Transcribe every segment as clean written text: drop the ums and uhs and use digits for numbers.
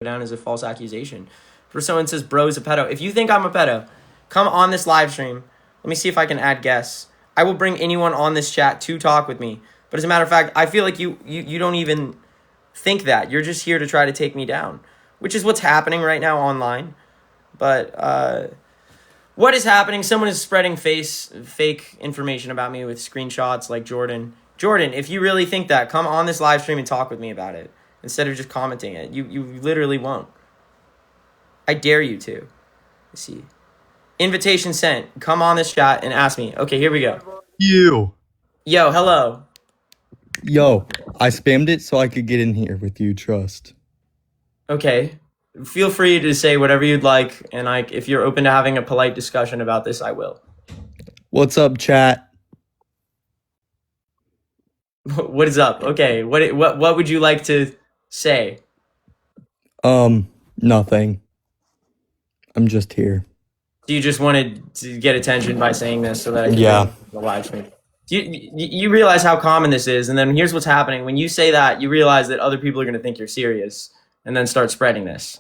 down as a false accusation. For someone says bro's a pedo. If you think I'm a pedo, come on this live stream. Let me see if I can add guests. I will bring anyone on this chat to talk with me. But as a matter of fact, I feel like you don't even think that. You're just here to try to take me down, which is what's happening right now online. But what is happening? Someone is spreading fake information about me with screenshots like Jordan. Jordan, if you really think that, come on this live stream and talk with me about it instead of just commenting it. You literally won't. I dare you to. Let's see. Invitation sent. Come on this chat and ask me. Okay, here we go. You. Yo, hello. Yo, I spammed it so I could get in here with you, trust. Okay. Feel free to say whatever you'd like, and if you're open to having a polite discussion about this, I will. What's up, chat? What is up? Okay, what would you like to say? Nothing. I'm just here. Do you just wanted to get attention by saying this so that I can Yeah. the live stream? You realize how common this is, and then here's what's happening. When you say that, you realize that other people are going to think you're serious, and then start spreading this.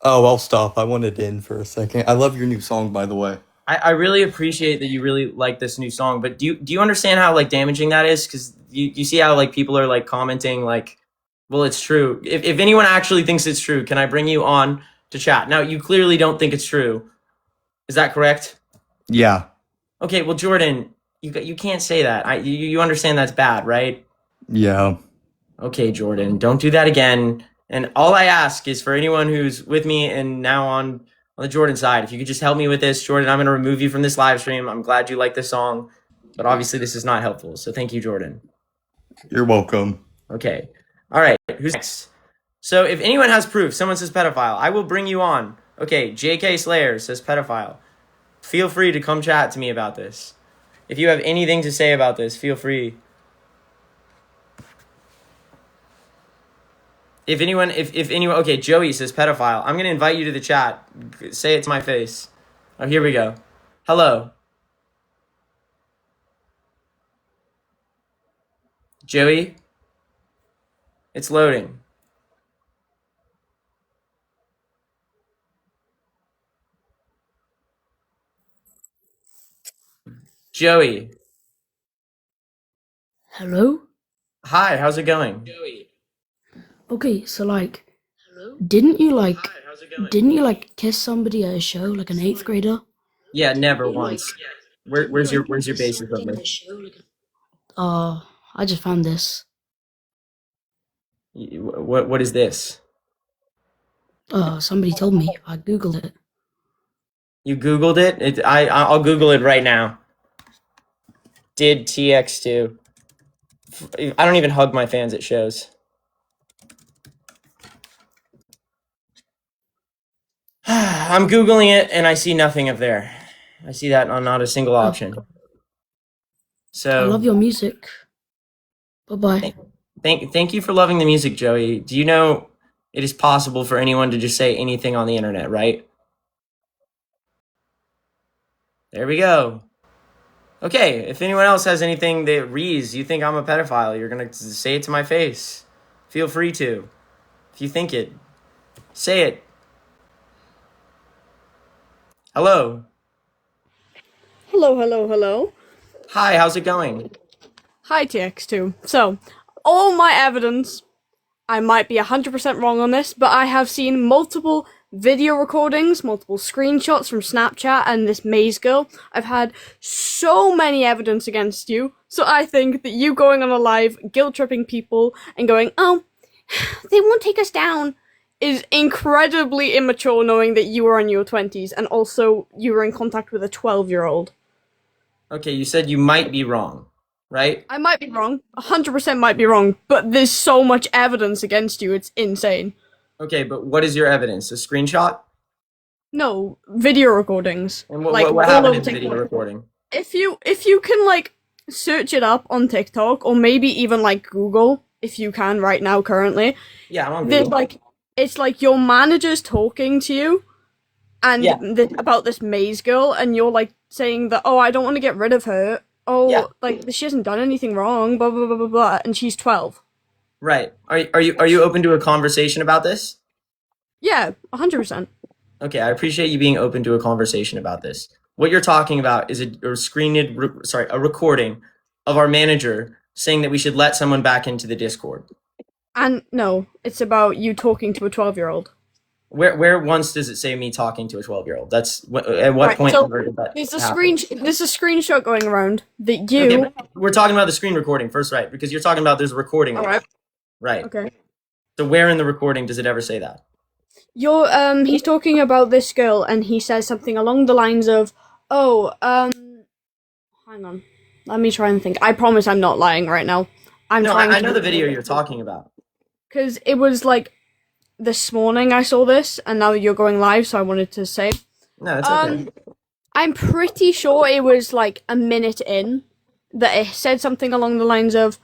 Oh, I'll stop. I wanted in for a second. I love your new song, by the way. I really appreciate that you really like this new song, but do you understand how like damaging that is? Because you see how like people are like commenting like, well, it's true. If anyone actually thinks it's true, can I bring you on to chat? Now, you clearly don't think it's true. Is that correct? Yeah. Okay, well, Jordan, you can't say that. You understand that's bad, right? Yeah. Okay, Jordan, don't do that again. And all I ask is for anyone who's with me and now on the Jordan side, if you could just help me with this. Jordan, I'm going to remove you from this live stream. I'm glad you like this song, but obviously this is not helpful. So thank you, Jordan. You're welcome. Okay. All right. Who's next? So if anyone has proof, someone says pedophile, I will bring you on. Okay, JK Slayer says pedophile. Feel free to come chat to me about this. If you have anything to say about this, feel free. If anyone, okay, Joey says pedophile. I'm going to invite you to the chat. Say it to my face. Oh, here we go. Hello. Joey? It's loading. Joey. Hello? Hi, how's it going? Joey. Okay, so like, didn't you kiss somebody at a show, like an 8th grader? Yeah, never once. Where's your basis of this? I just found this. What is this? Somebody told me. I googled it. You googled it? I'll Google it right now. Did TX2? I don't even hug my fans at shows. I'm Googling it and I see nothing up there. I see that on not a single option. So I love your music. Bye-bye. Thank you for loving the music, Joey. Do you know it is possible for anyone to just say anything on the internet, right? There we go. Okay, if anyone else has anything that reads, you think I'm a pedophile, you're going to say it to my face. Feel free to. If you think it, say it. Hello. Hello. Hi, how's it going? Hi, TX2. So, all my evidence, I might be 100% wrong on this, but I have seen multiple video recordings, multiple screenshots from Snapchat and this maze girl. I've had so many evidence against you, so I think that you going on a live, guilt-tripping people and going, oh, they won't take us down, is incredibly immature, knowing that you were in your 20s and also you were in contact with a 12-year-old. Okay, you said you might be wrong, right? I might be wrong, 100% might be wrong, but there's so much evidence against you, it's insane. Okay, but what is your evidence? A screenshot? No, video recordings. And what happened in the video recording? If you can like search it up on TikTok or maybe even like Google, if you can right now currently. Yeah, I'm on There's Google. like it's like your manager's talking to you and about this maze girl, and you're like saying that, oh, I don't want to get rid of her. Oh, like she hasn't done anything wrong, blah blah blah blah blah, and she's 12. Right. Are you open to a conversation about this? Yeah, 100%. Okay, I appreciate you being open to a conversation about this. What you're talking about is a recording of our manager saying that we should let someone back into the Discord. And no, it's about you talking to a 12-year-old. Where once does it say me talking to a 12-year-old? That's at what Right, point so did that there's a happen? there's a screenshot going around that Okay, you. but we're talking about the screen recording first, right? Because you're talking about there's a recording. All right. Right. Okay. So where in the recording does it ever say that? He's talking about this girl, and he says something along the lines of, "Oh, hang on, let me try and think. I promise I'm not lying right now. I'm No, trying I to know the video you're talking about. because it was like this morning I saw this, and now you're going live, so I wanted to say, No, it's okay. I'm pretty sure it was like a minute in that it said something along the lines of,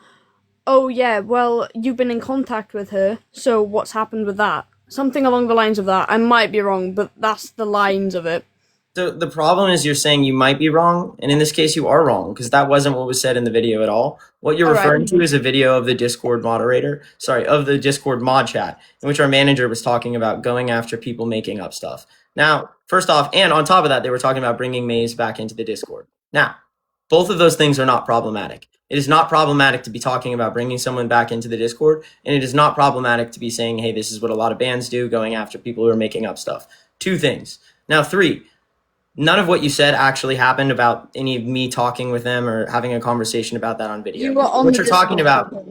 "Oh yeah, well you've been in contact with her, so what's happened with that?" Something along the lines of that. I might be wrong, but that's the lines of it. So the problem is you're saying you might be wrong, and in this case you are wrong because that wasn't what was said in the video at all. What you're All right. referring to is a video of the Discord of the Discord mod chat, in which our manager was talking about going after people making up stuff. Now, first off, and on top of that, they were talking about bringing Maze back into the Discord. Now, both of those things are not problematic. It is not problematic to be talking about bringing someone back into the Discord, and it is not problematic to be saying, hey, this is what a lot of bands do, going after people who are making up stuff. Two things. Now, three, none of what you said actually happened about any of me talking with them or having a conversation about that on video. You were on What the you're talking Discord. about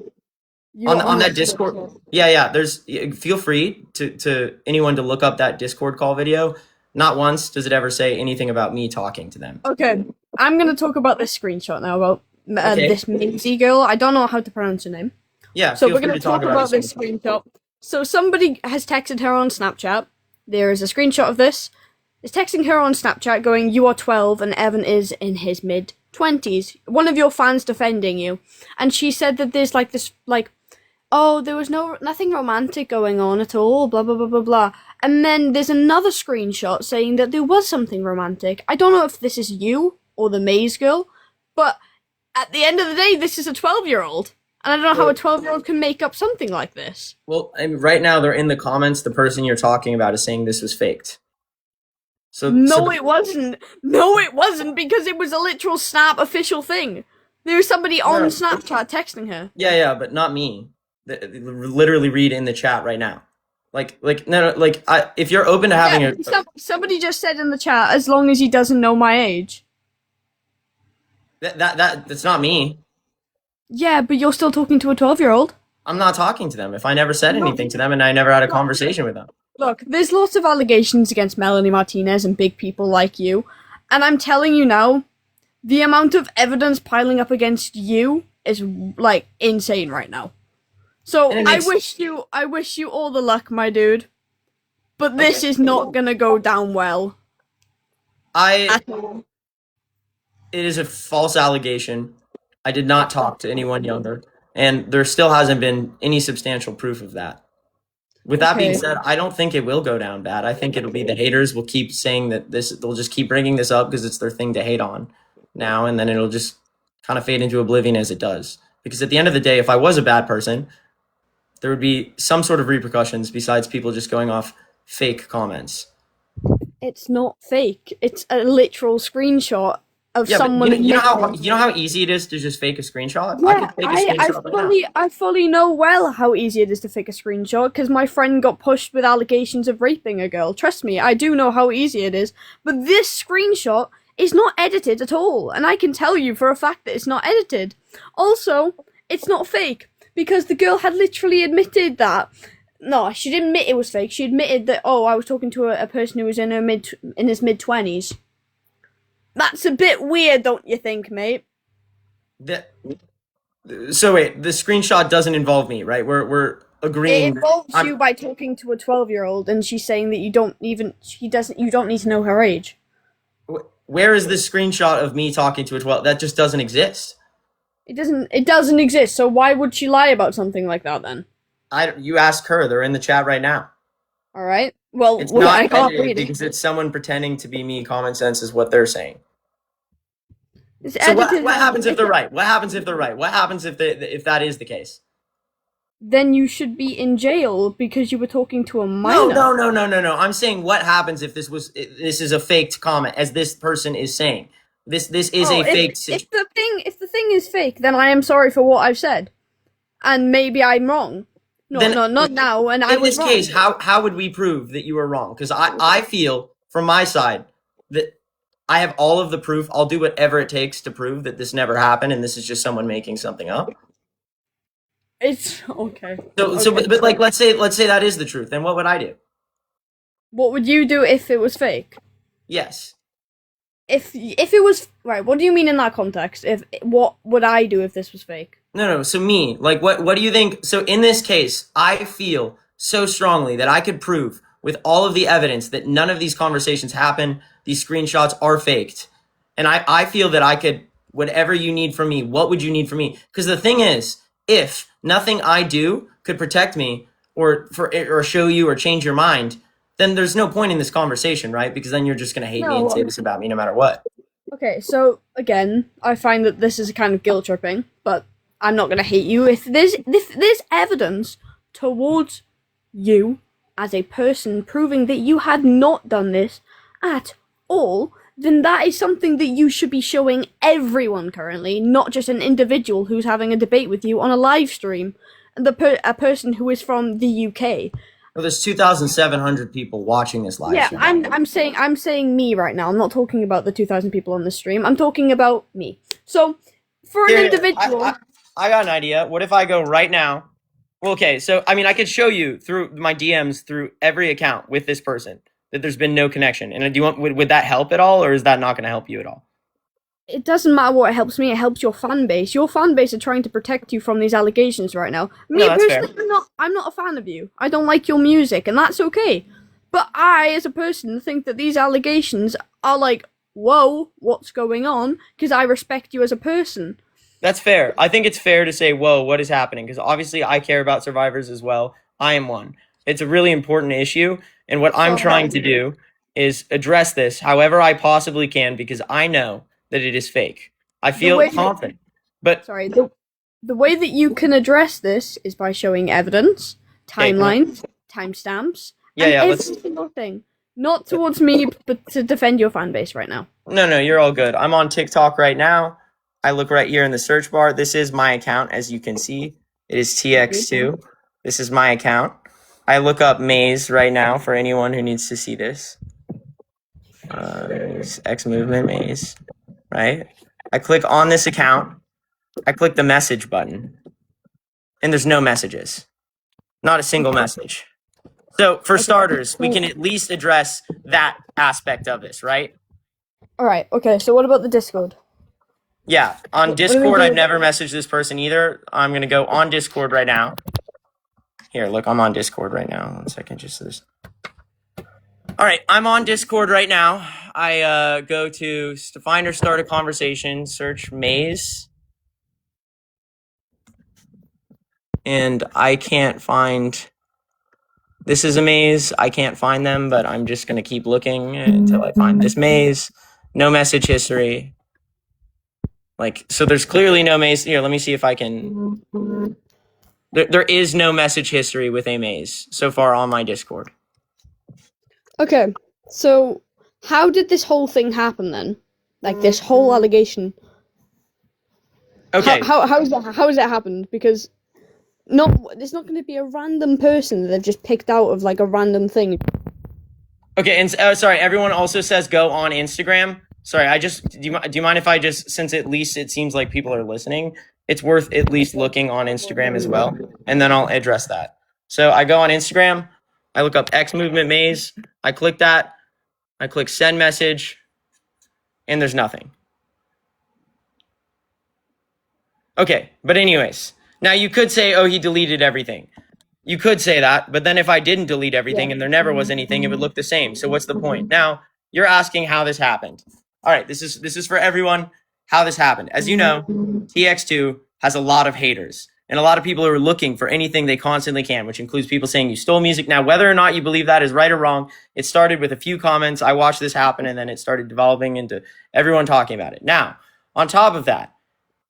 You were on that the Discord. Yeah. There's feel free to anyone to look up that Discord call video. Not once does it ever say anything about me talking to them. Okay, I'm gonna talk about this screenshot now about Okay. this Minzy girl. I don't know how to pronounce her name. Yeah. So feel we're free gonna to talk about this screen. screenshot. So somebody has texted her on Snapchat. There is a screenshot of this. It's texting her on Snapchat going, "You are 12 and Evan is in his mid-20s. One of your fans defending you." And she said that there's like this oh, there was nothing romantic going on at all, blah blah blah blah blah. And then there's another screenshot saying that there was something romantic. I don't know if this is you or the Maze girl, but at the end of the day, this is a 12-year-old. And I don't know how a 12-year-old can make up something like this. Well, I mean, right now they're in the comments. The person you're talking about is saying this was faked. No, it wasn't. No, it wasn't, because it was a literal Snap official thing. There's somebody on Snapchat texting her. Yeah, but not me. Literally read in the chat right now. If you're open to having somebody just said in the chat, as long as he doesn't know my age. That's not me. Yeah, but you're still talking to a 12-year-old. I'm not talking to them. If I never said anything to them and I never had a conversation with them. Look, there's lots of allegations against Melanie Martinez and big people like you, and I'm telling you now, the amount of evidence piling up against you is like insane right now. So I wish you all the luck, my dude. But this is not gonna go down well. It is a false allegation. I did not talk to anyone younger, and there still hasn't been any substantial proof of that. With that being said, I don't think it will go down bad. I think it'll be the haters will keep saying that they'll just keep bringing this up because it's their thing to hate on now, and then it'll just kind of fade into oblivion as it does. Because at the end of the day, if I was a bad person, there would be some sort of repercussions besides people just going off fake comments. It's not fake. It's a literal screenshot of someone. You know how easy it is to just fake a screenshot? Yeah, I fully know well how easy it is to fake a screenshot because my friend got pushed with allegations of raping a girl. Trust me, I do know how easy it is. But this screenshot is not edited at all, and I can tell you for a fact that it's not edited. Also, it's not fake because the girl had literally admitted that. No, she didn't admit it was fake. She admitted that, oh, I was talking to a person who was in his mid-20s. That's a bit weird, don't you think, mate? So wait, the screenshot doesn't involve me, right? We're agreeing. It involves you by talking to a 12-year-old, and she's saying that you don't need to know her age. Where is this screenshot of me talking to a 12? That just doesn't exist. It doesn't exist. So why would she lie about something like that then? You ask her. They're in the chat right now. All right. Well, it's not I can't read it because it's someone pretending to be me. Common sense is what they're saying. It's so what happens if they're right? What happens if they're right? What happens if that is the case? then you should be in jail because you were talking to a No, minor. no. I'm saying what happens if this is a faked comment, as this person is saying. This is a fake situation. If the thing is fake, then I am sorry for what I've said, and maybe I'm wrong. Not now. And I was wrong. In this case, how would we prove that you were wrong? Because I feel from my side that I have all of the proof. I'll do whatever it takes to prove that this never happened, and this is just someone making something up. It's okay. But like, let's say that is the truth. Then what would I do? What would you do if it was fake? Yes. If it was right, what do you mean in that context? What would I do if this was fake? No. So me, like, what do you think? So in this case, I feel so strongly that I could prove with all of the evidence that none of these conversations happen. These screenshots are faked, and I feel that I could. Whatever you need from me, what would you need from me? Because the thing is, if nothing I do could protect me or show you or change your mind, then there's no point in this conversation, right? Because then you're just going to hate me and say this about me no matter what. Okay, so again, I find that this is a kind of guilt tripping, but I'm not going to hate you. If there's evidence towards you as a person proving that you had not done this at all, then that is something that you should be showing everyone currently, not just an individual who's having a debate with you on a live stream, and a person who is from the UK. Well, there's 2,700 people watching this live stream. Yeah, I'm saying me right now. I'm not talking about the 2,000 people on the stream. I'm talking about me. So, for an individual, I got an idea. What if I go right now? Well, okay, so I mean, I could show you through my DMs through every account with this person that there's been no connection. And do you want? Would that help at all, or is that not going to help you at all? It doesn't matter what helps me. It helps your fan base. Your fan base are trying to protect you from these allegations right now. Me personally, I'm not a fan of you. I don't like your music, and that's okay. But I, as a person, think that these allegations are like, whoa, what's going on? Because I respect you as a person. That's fair. I think it's fair to say, whoa, what is happening? Because obviously I care about survivors as well. I am one. It's a really important issue. And what I'm trying to do is address this however I possibly can, because I know that it is fake. I feel confident. But sorry, the way that you can address this is by showing evidence, timelines, timestamps, every single thing. Not towards me, but to defend your fan base right now. No, you're all good. I'm on TikTok right now. I look right here in the search bar. This is my account, as you can see. It is TX2. This is my account. I look up Maze right now for anyone who needs to see this. X Movement Maze, right? I click on this account. I click the message button. And there's no messages. Not a single message. So, for starters, we can at least address that aspect of this, right? Alright, okay, so what about the Discord? Yeah, on Discord, I've never messaged this person either. I'm going to go on Discord right now. Here, look, I'm on Discord right now. 1 second, just this. All right, I'm on Discord right now. I go to find or start a conversation, search Maze. And I can't find... This is a maze. I can't find them, but I'm just going to keep looking until I find this maze. No message history. So there's clearly no maze. Here, let me see if I can... There is no message history with a maze so far on my Discord. Okay, so how did this whole thing happen then? Like, this whole allegation? Okay. How has that happened? Because it's not going to be a random person that they've just picked out of, like, a random thing. Okay, and sorry, everyone also says go on Instagram. Sorry, do you mind if I just, since at least it seems like people are listening, it's worth at least looking on Instagram as well, and then I'll address that. So I go on Instagram, I look up X Movement Maze, I click that, I click send message, and there's nothing. Okay, but anyways, now you could say, oh, he deleted everything. You could say that, but then if I didn't delete everything and there never was anything, it would look the same. So what's the point? Now, you're asking how this happened. All right, this is for everyone, how this happened. As you know, TX2 has a lot of haters and a lot of people who are looking for anything they constantly can, which includes people saying you stole music. Now, whether or not you believe that is right or wrong, it started with a few comments. I watched this happen, and then it started developing into everyone talking about it. Now, on top of that,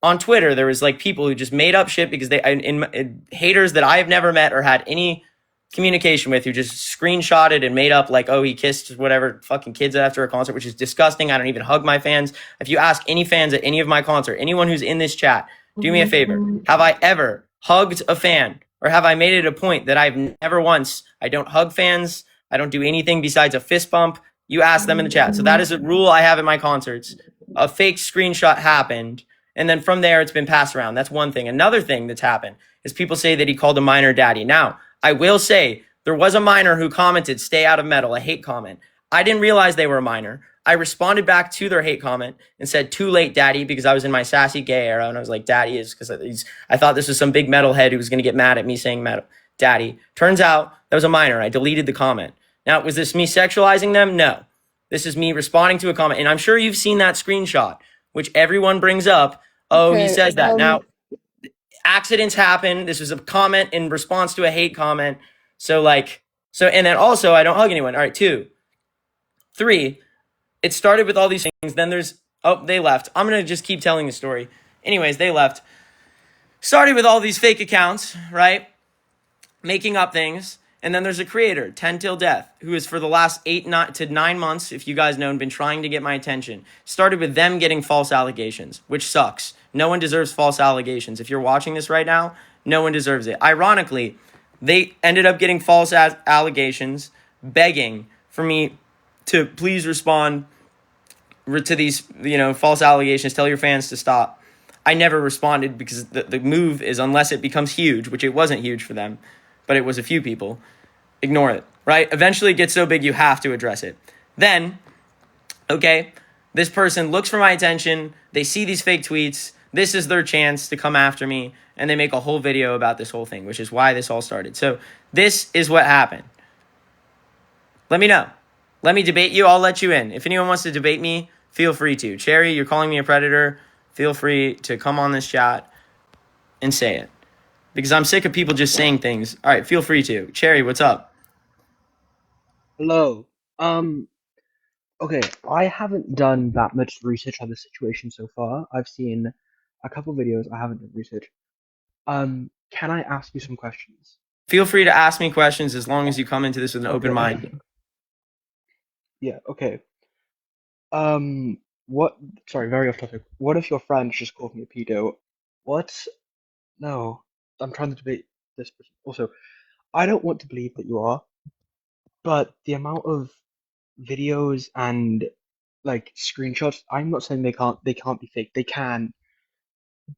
on Twitter, there was like people who just made up shit because in haters that I have never met or had any communication with, who just screenshotted and made up like, oh, he kissed whatever fucking kids after a concert, which is disgusting. I don't even hug my fans. If you ask any fans at any of my concert, anyone who's in this chat, do me a favor. Have I ever hugged a fan, or have I made it a point that I've never once? I don't hug fans. I don't do anything besides a fist bump. You ask them in the chat. So that is a rule I have at my concerts. A fake screenshot happened, and then from there it's been passed around. That's one thing. Another thing that's happened is people say that he called a minor daddy. Now, I will say there was a minor who commented, "Stay out of metal," a hate comment. I didn't realize they were a minor. I responded back to their hate comment and said, "Too late, daddy," because I was in my sassy gay era, and I was like, "Daddy" is because I thought this was some big metalhead who was going to get mad at me saying metal, daddy. Turns out that was a minor. I deleted the comment. Now, was this me sexualizing them? No. This is me responding to a comment, and I'm sure you've seen that screenshot, which everyone brings up. Oh, he says that. Now, accidents happen. This was a comment in response to a hate comment. And then also, I don't hug anyone. All right, 2. 3, it started with all these things. Then they left. I'm going to just keep telling the story. Anyways, they left. Started with all these fake accounts, right? Making up things. And then there's a creator, 10 Till Death, who has for the last 8 to 9 months, if you guys know, been trying to get my attention. Started with them getting false allegations, which sucks. No one deserves false allegations. If you're watching this right now, no one deserves it. Ironically, they ended up getting false allegations, begging for me to please respond to these, false allegations. Tell your fans to stop. I never responded because the move is, unless it becomes huge, which it wasn't huge for them, but it was a few people, ignore it, right? Eventually it gets so big you have to address it. Then, okay, this person looks for my attention. They see these fake tweets. This is their chance to come after me, and they make a whole video about this whole thing, which is why this all started. So this is what happened. Let me know. Let me debate you. I'll let you in. If anyone wants to debate me, feel free to. Cherry, you're calling me a predator. Feel free to come on this chat and say it. Because I'm sick of people just saying things. All right, feel free to. Cherry, what's up? Hello. Okay, I haven't done that much research on the situation so far. I've seen a couple videos. I haven't done research. Can I ask you some questions? Feel free to ask me questions as long as you come into this with an open mind. Yeah, okay. Sorry, very off topic. What if your friend just called me a pedo? What? No, I'm trying to debate this person. Also, I don't want to believe that you are, but the amount of videos and like screenshots, I'm not saying they can't be fake. They can,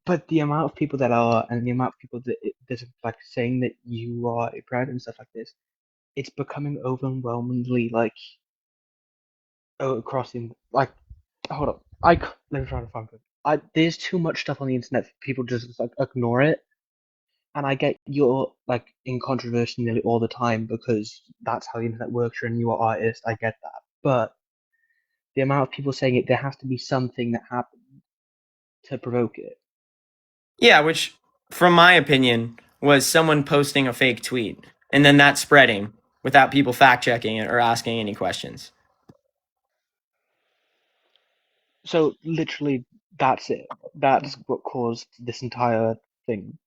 but the amount of people that are and the amount of people that there's like saying that you are a predator and stuff like this, it's becoming overwhelmingly like crossing like hold up. Let me try to find it. There's too much stuff on the internet for people just like ignore it. And I get you're like in controversy nearly all the time because that's how the internet works. You're a newer artist. I get that, but the amount of people saying it, there has to be something that happened to provoke it. Yeah, which, from my opinion, was someone posting a fake tweet and then that spreading without people fact checking it or asking any questions. So literally, that's it. That's what caused this entire thing.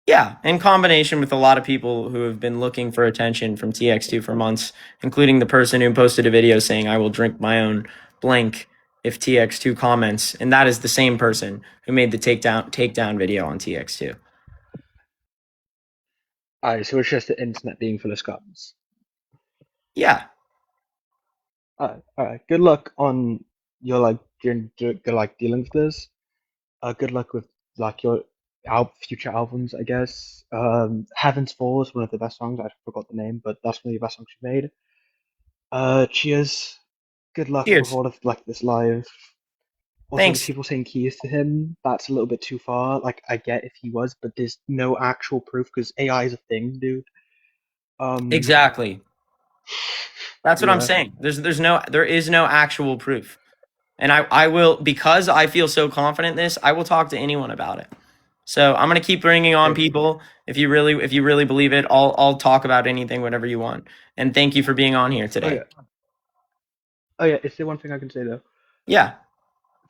Yeah, in combination with a lot of people who have been looking for attention from TX2 for months, including the person who posted a video saying, "I will drink my own blank if TX2 comments," and that is the same person who made the takedown video on TX2. Alright, so it's just the internet being full of scums. Yeah. Alright. Good luck on your like dealing with this. Good luck with like your future albums, I guess. Heaven's Fall is one of the best songs. I forgot the name, but that's one of the best songs you made. Cheers. Good luck with Cheers. all of like this live. Also, Thanks. the people saying keys to him, that's a little bit too far. Like, I get if he was, but there's no actual proof because AI is a thing, dude. Exactly. That's what I'm Yeah. saying. There is no actual proof. And I will, because I feel so confident in this, I will talk to anyone about it. So I'm gonna keep bringing on people. If you really believe it, I'll talk about anything, whatever you want. And thank you for being on here today. Oh yeah. Is there one thing I can say though? Yeah.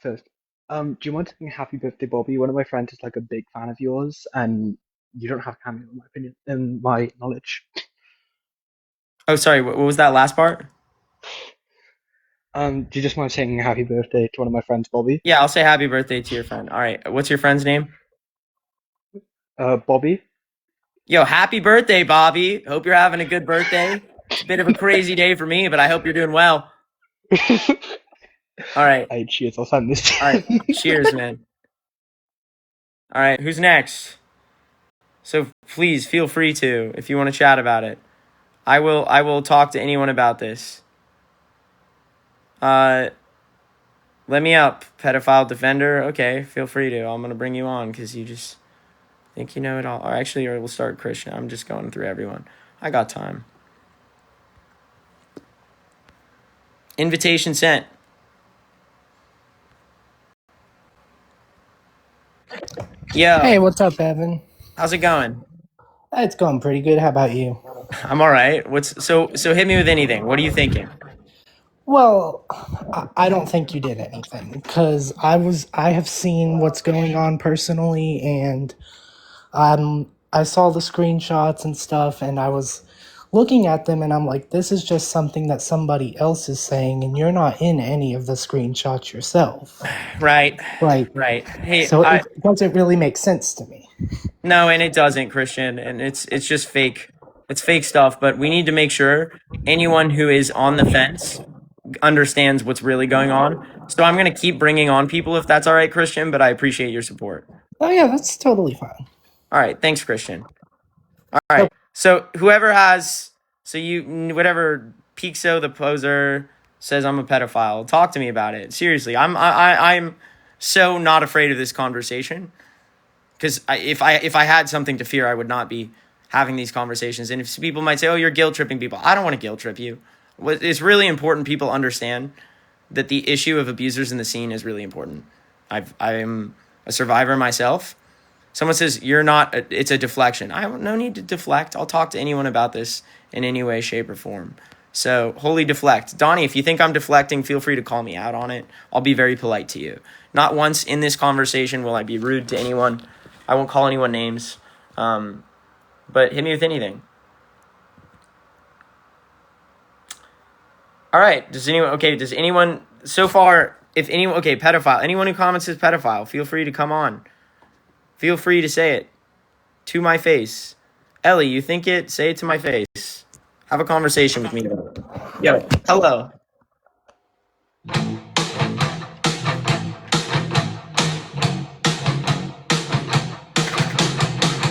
First, Do you mind saying happy birthday, Bobby? One of my friends is like a big fan of yours, and you don't have cameo, in my opinion, in my knowledge. Oh, sorry. What was that last part? Do you just mind saying happy birthday to one of my friends, Bobby? Yeah, I'll say happy birthday to your friend. All right. What's your friend's name? Bobby? Yo, happy birthday, Bobby. Hope you're having a good birthday. It's a bit of a crazy day for me, but I hope you're doing well. All right. Hey, cheers, I'll send this to All right. you. Cheers, man. All right. Who's next? So please feel free to, if you want to chat about it. I will talk to anyone about this. Let me up, pedophile defender. Okay, feel free to. I'm gonna bring you on because you just think you know it all. Or actually, or we'll start Christian. I'm just going through everyone. I got time. Invitation sent. Yo, Hey, what's up, Evan? how's it going? It's going pretty good. How about you? I'm all right. So hit me with anything. What are you thinking? Well, I don't think you did anything because I have seen what's going on personally, and I saw the screenshots and stuff, and I was looking at them, and I'm like, this is just something that somebody else is saying, and you're not in any of the screenshots yourself. Right. Like, Right. Hey, so it doesn't really make sense to me. no, and it doesn't, Christian, and it's just fake. It's fake stuff, but we need to make sure anyone who is on the fence understands what's really going on. So I'm going to keep bringing on people if that's all right, Christian, but I appreciate your support. Oh yeah, that's totally fine. All right, thanks, Christian. All right. So whoever has whatever Pixo the poser says I'm a pedophile, talk to me about it. Seriously, I'm so not afraid of this conversation. Because if I had something to fear, I would not be having these conversations. And if people might say, "Oh, you're guilt tripping people," I don't want to guilt trip you. It's really important people understand that the issue of abusers in the scene is really important. I'm a survivor myself. Someone says you're not. It's a deflection. I have no need to deflect. I'll talk to anyone about this in any way, shape, or form. So wholly deflect. Donnie, if you think I'm deflecting, feel free to call me out on it. I'll be very polite to you. Not once in this conversation will I be rude to anyone. I won't call anyone names, but hit me with anything. All right. Does anyone so far? If anyone, okay, pedophile. Anyone who comments is pedophile. Feel free to come on. Feel free to say it to my face. Ellie, you think it? Say it to my face. Have a conversation with me. Yo, hello.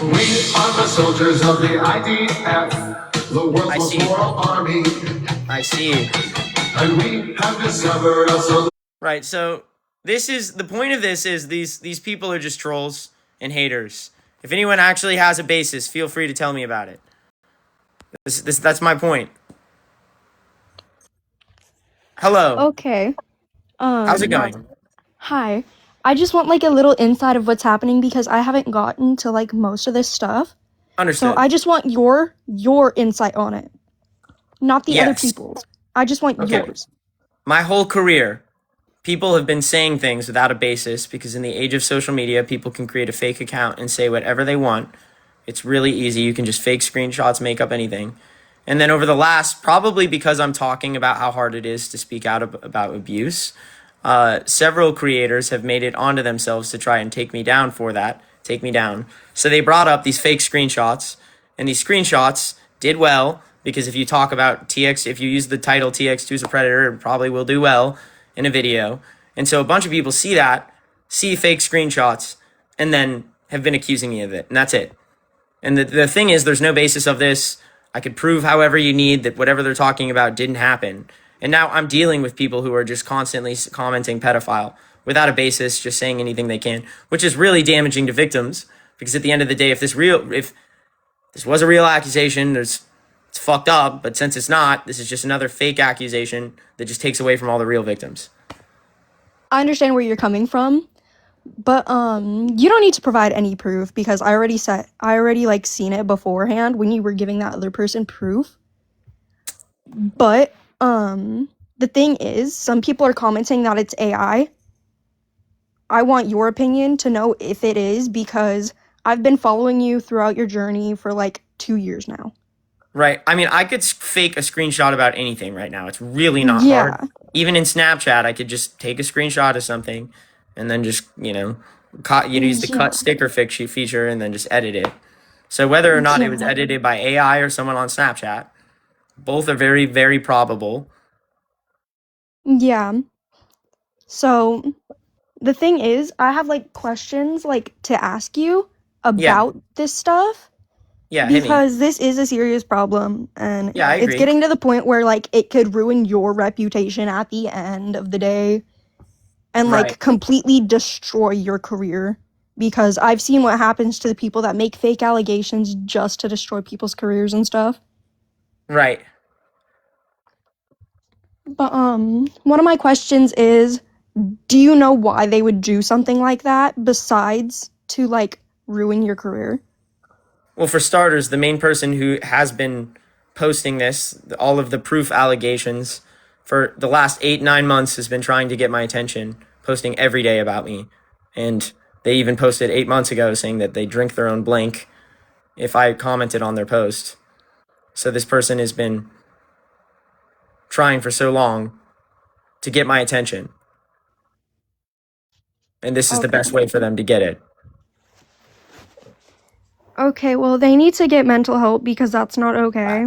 We are the soldiers of the IDF, the world's I most see. loyal army, I see. and we have discovered a solution. Right. So this is the point of this is these people are just trolls and haters. If anyone actually has a basis, feel free to tell me about it. That's my point. Hello. Okay. How's it going? Hi. I just want like a little insight of what's happening because I haven't gotten to like most of this stuff. Understood. So I just want your insight on it. Not the other Yes. people's. I just want Okay. yours. My whole career, people have been saying things without a basis because in the age of social media, people can create a fake account and say whatever they want. It's really easy. You can just fake screenshots, make up anything. And then over the last, probably because I'm talking about how hard it is to speak out about abuse, several creators have made it onto themselves to try and take me down for that, take me down. So they brought up these fake screenshots, and these screenshots did well because if you talk about if you use the title TX2 is a predator, it probably will do well in a video. And so a bunch of people see that, see fake screenshots, and then have been accusing me of it, and that's it. And the thing is, there's no basis of this. I could prove however you need that whatever they're talking about didn't happen. And now I'm dealing with people who are just constantly commenting pedophile without a basis, just saying anything they can, which is really damaging to victims. Because at the end of the day, if this was a real accusation, it's fucked up. But since it's not, this is just another fake accusation that just takes away from all the real victims. I understand where you're coming from, but you don't need to provide any proof because I already like seen it beforehand when you were giving that other person proof. But the thing is, some people are commenting that it's AI. I want your opinion to know if it is, because I've been following you throughout your journey for like 2 years now. Right. I mean, I could fake a screenshot about anything right now. It's really not Yeah. hard. Even in Snapchat, I could just take a screenshot of something and then just, use the cut Yeah. sticker feature and then just edit it. So whether or not it was Yeah. edited by AI or someone on Snapchat, both are very, very probable. Yeah. So the thing is, I have like questions like to ask you Yeah. about this stuff, Yeah, hit me. because this is a serious problem, and Yeah, I it's agree. getting to the point where like it could ruin your reputation at the end of the day, and Right. like completely destroy your career, because I've seen what happens to the people that make fake allegations just to destroy people's careers and stuff. Right. But one of my questions is, do you know why they would do something like that besides to like ruin your career? Well, for starters, the main person who has been posting this, all of the proof allegations for the last 8-9 months has been trying to get my attention, posting every day about me. And they even posted 8 months ago saying that they drink their own blank if I commented on their post. So this person has been trying for so long to get my attention. And this is the best way for them to get it. Okay, well, they need to get mental help, because that's not okay.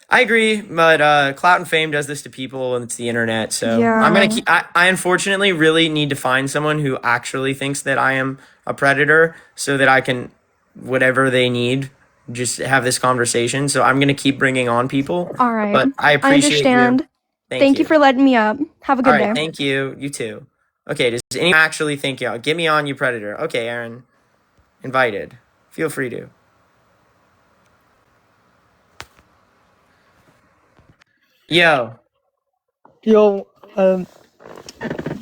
I agree, but clout and fame does this to people, and it's the internet. So Yeah. I'm gonna keep. I unfortunately really need to find someone who actually thinks that I am a predator, so that I can, whatever they need, just have this conversation. So I'm gonna keep bringing on people. All right. But I I appreciate understand. you. Thank you for letting me up. Have a All good right, day. thank you. You too. Okay, does anyone actually think you? Get me on, you predator. Okay, Aaron, invited. Feel free to. Yo. Your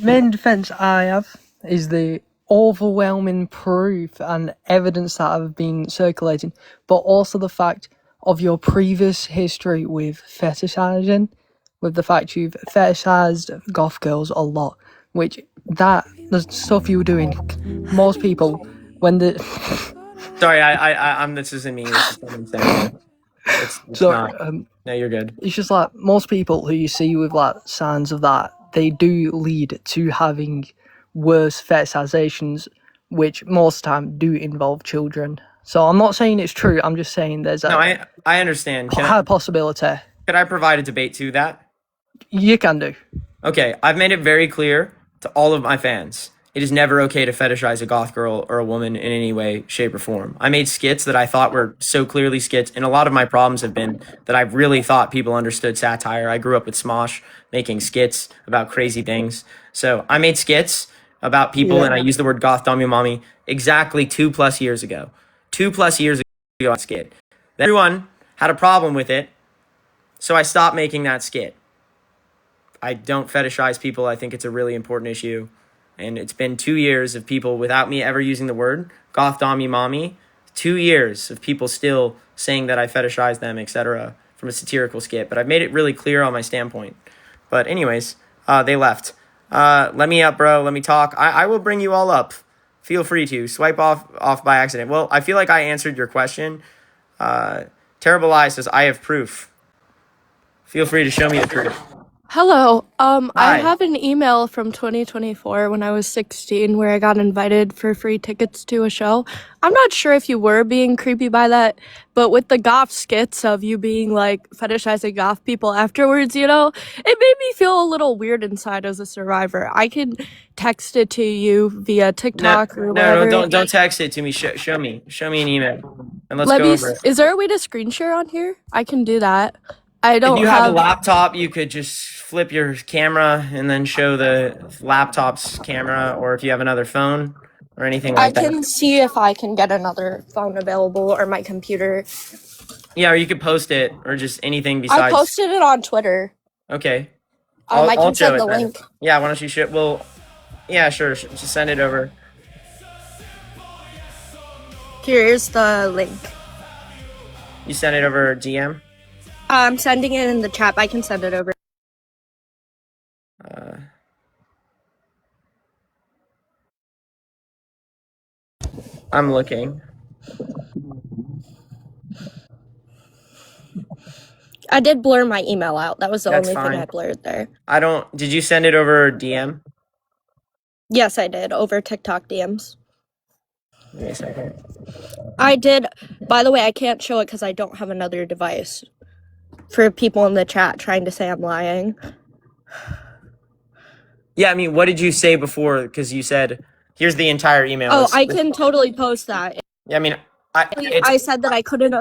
main defense I have is the overwhelming proof and evidence that have been circulating, but also the fact of your previous history with fetishizing, with the fact you've fetishized goth girls a lot, which the stuff you were doing, most people, when the Sorry, I'm. This isn't me. This is someone saying. It's sorry, not. No, you're good. it's just like most people who you see with like signs of that, they do lead to having worse fetishizations, which most time do involve children. So I'm not saying it's true. I'm just saying there's No, a I understand. high possibility. Could I provide a debate to that? You can do. Okay, I've made it very clear to all of my fans. It is never okay to fetishize a goth girl or a woman in any way, shape, or form. I made skits that I thought were so clearly skits, and a lot of my problems have been that I really thought people understood satire. I grew up with Smosh making skits about crazy things. So I made skits about people, and I used the word goth dummy mommy exactly 2+ years ago. 2+ years ago, on skit. Then everyone had a problem with it, so I stopped making that skit. I don't fetishize people. I think it's a really important issue. And it's been 2 years of people without me ever using the word goth dommy mommy. 2 years of people still saying that I fetishize them, etc. from a satirical skit. But I've made it really clear on my standpoint. But anyways, they left. Let me up, bro. Let me talk. I will bring you all up. Feel free to swipe off by accident. Well, I feel like I answered your question. Terrible Eye says I have proof. Feel free to show me the proof. Hello. I Hi. have an email from 2024 when I was 16 where I got invited for free tickets to a show. I'm not sure if you were being creepy by that, but with the goth skits of you being like fetishizing goth people afterwards, it made me feel a little weird inside as a survivor. I can text it to you via TikTok or whatever. No, don't text it to me. Show me an email, and let's go over it. Is there a way to screen share on here? I can do that. I don't If you have a laptop, you could just flip your camera and then show the laptop's camera, or if you have another phone or anything I like that. can see if I can get another phone available or my computer. Yeah, or you could post it, or just anything besides. I posted it on Twitter. Okay. I can show send it the then. link. Yeah, why don't you show? Well, yeah, sure. Just send it over. Here's the link. You send it over DM. I'm sending it in the chat. I can send it over. I'm looking. I did blur my email out. That was the That's only thing I fine. blurred there. Did you send it over DM? Yes, I did, over TikTok DMs. Give me a second. I did. By the way, I can't show it because I don't have another device. For people in the chat trying to say I'm lying. Yeah, I mean, what did you say before? Because you said, here's the entire email. Oh, I can totally post that. Yeah, I mean, I said that I couldn't.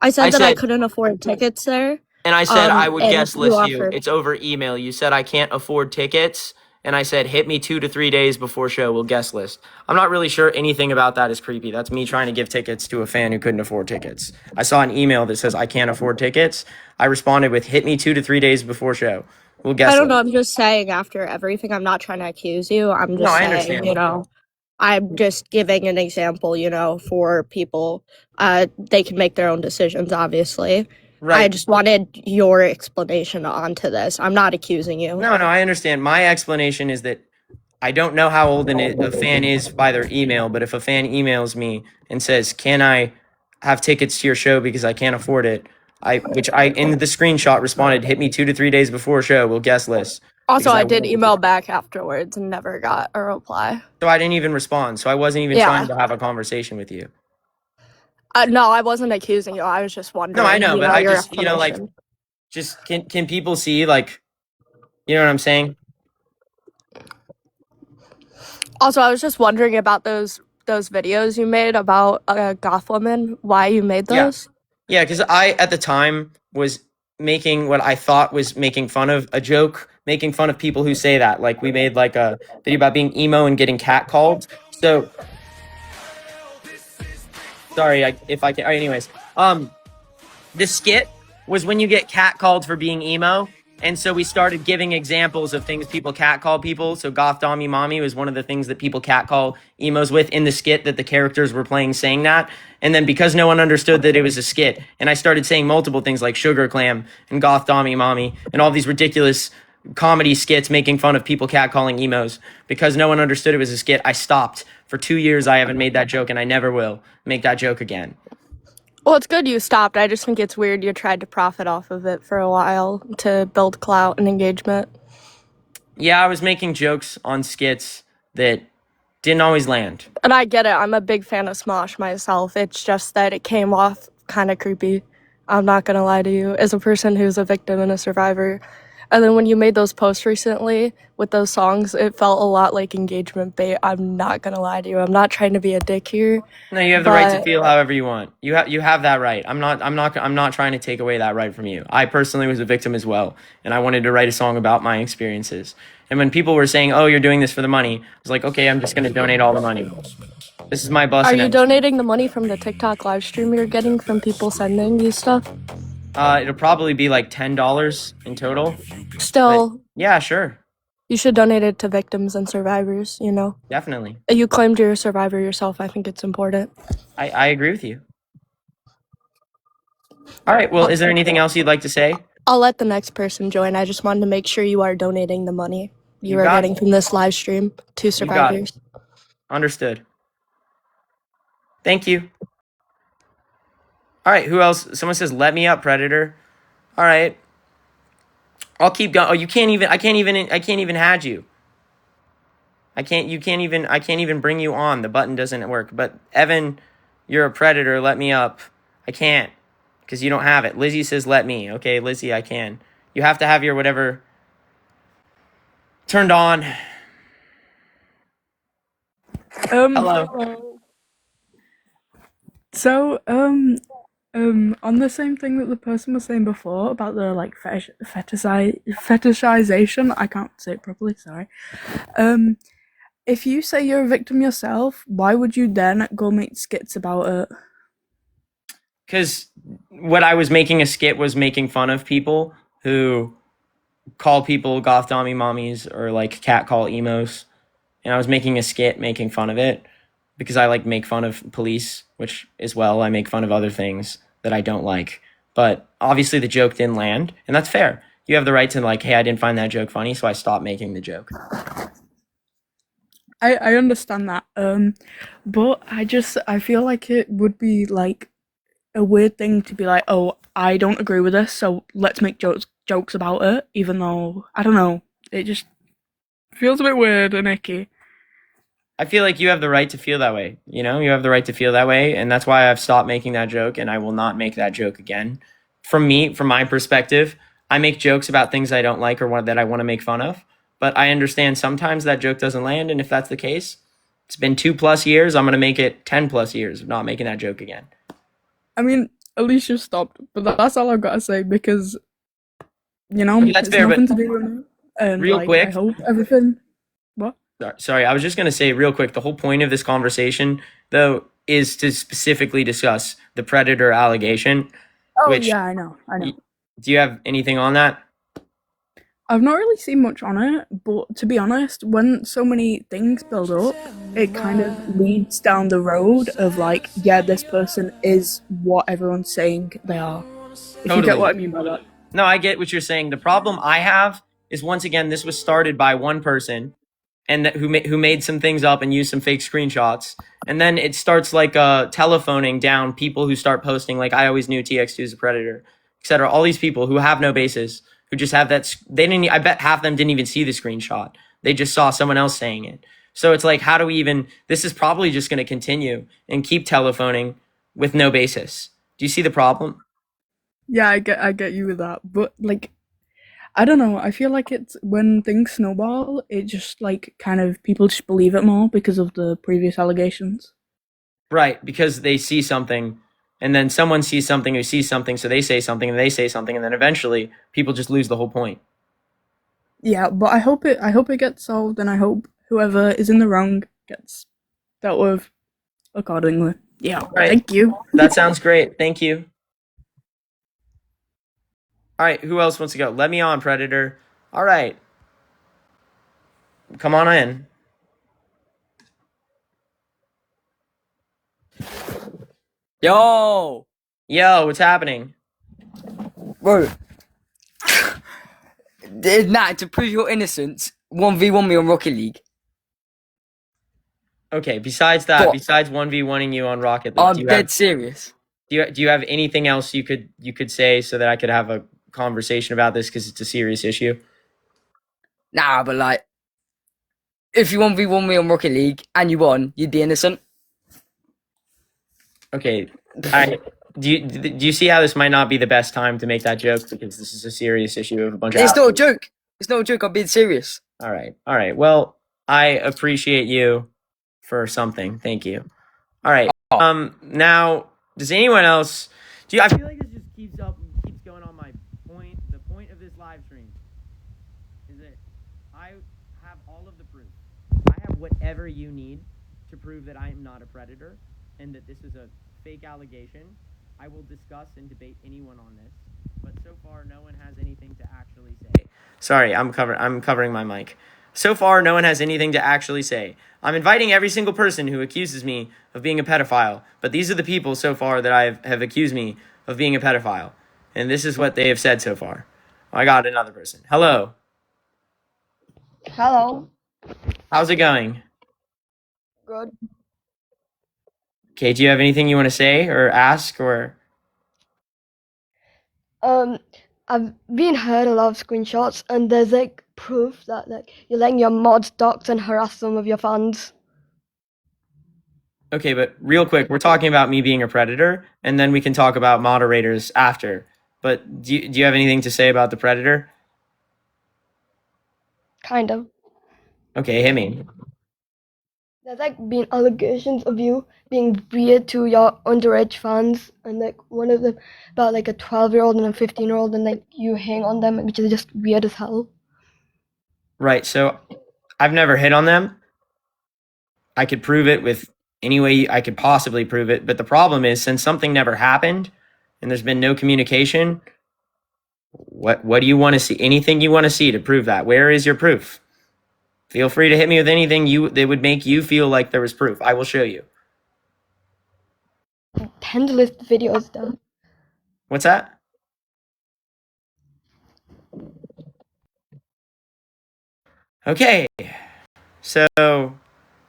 I said that I couldn't afford tickets there. And I said I would and guest list you. offered. It's over email. You said I can't afford tickets. And I said, hit me 2 to 3 days before show. We'll guest list. I'm not really sure anything about that is creepy. That's me trying to give tickets to a fan who couldn't afford tickets. I saw an email that says I can't afford tickets. I responded with, hit me 2 to 3 days before show. We'll guest I don't know. list. I'm just saying after everything. I'm not trying to accuse you. I'm just No, I saying, understand. you know, I'm just giving an example, you know, for people. They can make their own decisions, obviously. Right. I just wanted your explanation onto this. I'm not accusing you. No, I understand. My explanation is that I don't know how old a fan is by their email, but if a fan emails me and says, "Can I have tickets to your show because I can't afford it?" Which I in the screenshot responded, "Hit me 2 to 3 days before show. We'll guest list." Also, Because I did won't- email back afterwards and never got a reply. So I didn't even respond. So I wasn't even Yeah. trying to have a conversation with you. No, I wasn't accusing you. I was just wondering. No, I know, but I your just like explanation. just can people see like, you know what I'm saying? Also, I was just wondering about those videos you made about goth women. Why you made those? Yeah, because I at the time was making what I thought was making fun of a joke, making fun of people who say that. Like we made like a video about being emo and getting catcalled. So sorry, if I can. Anyways, the skit was when you get catcalled for being emo. And so we started giving examples of things people catcall people. So goth dommy mommy was one of the things that people catcall emos with in the skit that the characters were playing saying that. And then because no one understood that it was a skit, and I started saying multiple things like sugar clam and goth dommy mommy and all these ridiculous comedy skits making fun of people catcalling emos. Because no one understood it was a skit, I stopped. For 2 years, I haven't made that joke, and I never will make that joke again. Well, it's good you stopped. I just think it's weird you tried to profit off of it for a while to build clout and engagement. Yeah, I was making jokes on skits that didn't always land. And I get it. I'm a big fan of Smosh myself. It's just that it came off kind of creepy. I'm not going to lie to you. As a person who's a victim and a survivor. And then when you made those posts recently with those songs, it felt a lot like engagement bait. I'm not going to lie to you. I'm not trying to be a dick here. No, you have the right to feel however you want. You have that right. I'm not trying to take away that right from you. I personally was a victim as well, and I wanted to write a song about my experiences. And when people were saying, "Oh, you're doing this for the money," I was like, "Okay, I'm just going to donate all the money. This is my bus." Are you donating the money from the TikTok live stream you're getting from people sending you stuff? It'll probably be like $10 in total. Still, But yeah, sure. You should donate it to victims and survivors, you know? Definitely. You claimed you're a survivor yourself. I think it's important. I agree with you. All right, well, is there anything else you'd like to say? I'll let the next person join. I just wanted to make sure you are donating the money you are getting from this live stream to survivors. Understood. Thank you. All right, who else? Someone says, "Let me up, Predator." All right. I'll keep going. Oh, I can't even add you. I can't even bring you on. The button doesn't work. But Evan, you're a Predator. Let me up. I can't because you don't have it. Lizzie says, "Let me." Okay, Lizzie, I can. You have to have your whatever turned on. Hello. So, on the same thing that the person was saying before about the like fetishization, I can't say it properly. Sorry. If you say you're a victim yourself, why would you then go make skits about it? Because what I was making a skit was making fun of people who call people goth dommy mommies or like catcall emos, and I was making a skit making fun of it because I like make fun of police, which as well I make fun of other things that I don't like. But obviously the joke didn't land, and that's fair. You have the right to like, hey, I didn't find that joke funny, so I stopped making the joke. I understand that. But I feel like it would be like a weird thing to be like, oh, I don't agree with this, so let's make jokes about it, even though I don't know, it just feels a bit weird and icky. I feel like you have the right to feel that way. You know, you have the right to feel that way, and that's why I've stopped making that joke, and I will not make that joke again. From my perspective, I make jokes about things I don't like or that I want to make fun of, but I understand sometimes that joke doesn't land, and if that's the case, it's been 2+ years. I'm gonna make it 10+ years of not making that joke again. I mean, at least you stopped, but that's all I've got to say because Okay, that's it's fair, but nothing to do with me, and real like I quick, hope everything. What? sorry, I was just going to say real quick, the whole point of this conversation, though, is to specifically discuss the predator allegation, Oh which, yeah, I know. do you have anything on that? I've not really seen much on it, but to be honest, when so many things build up, it kind of leads down the road of like, yeah, this person is what everyone's saying they are. If you get what I mean by that. No, I get what you're saying. The problem I have is, once again, this was started by one person and who made some things up and used some fake screenshots, and then it starts like telephoning down people who start posting like, I always knew TX2 is a predator, etc. All these people who have no basis, who just have that, they didn't, I bet half of them didn't even see the screenshot. They just saw someone else saying it. So it's like, how do we even, this is probably just going to continue and keep telephoning with no basis. Do you see the problem? Yeah, I get you with that, but like, I don't know. I feel like it's when things snowball, it just like kind of people just believe it more because of the previous allegations. Right, because they see something, and then someone sees something who sees something, so they say something, and they say something, and then eventually people just lose the whole point. Yeah, but I hope it gets solved, and I hope whoever is in the wrong gets dealt with accordingly. Yeah, Right. thank you. That sounds great. Thank you. All right, who else wants to go? Let me on, Predator. All right. Come on in. Yo, Yo, what's happening? bro. Nah, to prove your innocence, 1v1 me on Rocket League. Okay, besides that, But besides 1v1ing you on Rocket League, I'm dead serious. do you have anything else you could say so that I could have a conversation about this, because it's a serious issue? Nah, but like, if you 1v1 me on Rocket League and you won, you'd be innocent. Okay, do you see how this might not be the best time to make that joke, because this is a serious issue of a bunch of It's not a joke. It's not a joke. I'm being serious. All right. Well, I appreciate you for something. Thank you. All right. Now, does anyone else? I feel like this just keeps going on my point. The point of this live stream is that I have all of the proof. I have whatever you need to prove that I am not a predator and that this is a fake allegation. I will discuss and debate anyone on this, but so far no one has anything to actually say. Sorry, I'm covering my mic. So far, no one has anything to actually say. I'm inviting every single person who accuses me of being a pedophile, but these are the people so far that have accused me of being a pedophile, and this is what they have said so far. I got another person. Hello. Hello. How's it going? Good. Okay, do you have anything you want to say or ask or? I've been heard a lot of screenshots, and there's like proof that like you're letting your mods dox and harass some of your fans. Okay, but real quick, we're talking about me being a predator, and then we can talk about moderators after. But do you have anything to say about the predator? Kind of. Okay, hit me. There's like been allegations of you being weird to your underage fans, and like one of them about like a 12-year-old and a 15-year-old, and like you hang on them, which is just weird as hell. Right, so I've never hit on them. I could prove it with any way I could possibly prove it, but the problem is, since something never happened and there's been no communication, what do you want to see? Anything you want to see to prove that? Where is your proof? Feel free to hit me with anything that would make you feel like there was proof. I will show you. 10 to list videos down. What's that? Okay, so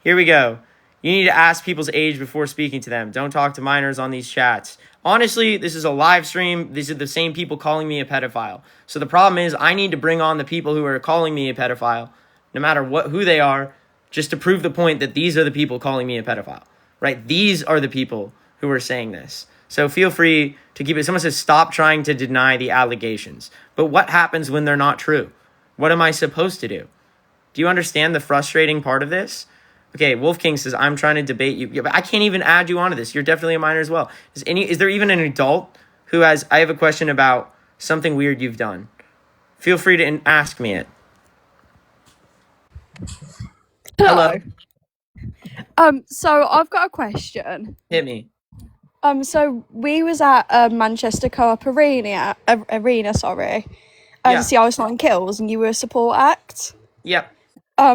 Here we go. You need to ask people's age before speaking to them. Don't talk to minors on these chats. Honestly, this is a live stream. These are the same people calling me a pedophile. So the problem is I need to bring on the people who are calling me a pedophile, no matter who they are, just to prove the point that these are the people calling me a pedophile, right? These are the people who are saying this. So feel free to keep it. Someone says, stop trying to deny the allegations. But what happens when they're not true? What am I supposed to do? Do you understand the frustrating part of this? Okay, Wolf King says, I'm trying to debate you. Yeah, but I can't even add you onto this. You're definitely a minor as well. Is there even an adult who has, I have a question about something weird you've done. Feel free to ask me it. Hello. So I've got a question. Hit me. So we was at Manchester Co-op Arena, sorry. Yeah. To see Iceland Kills, and you were a support act. Yep.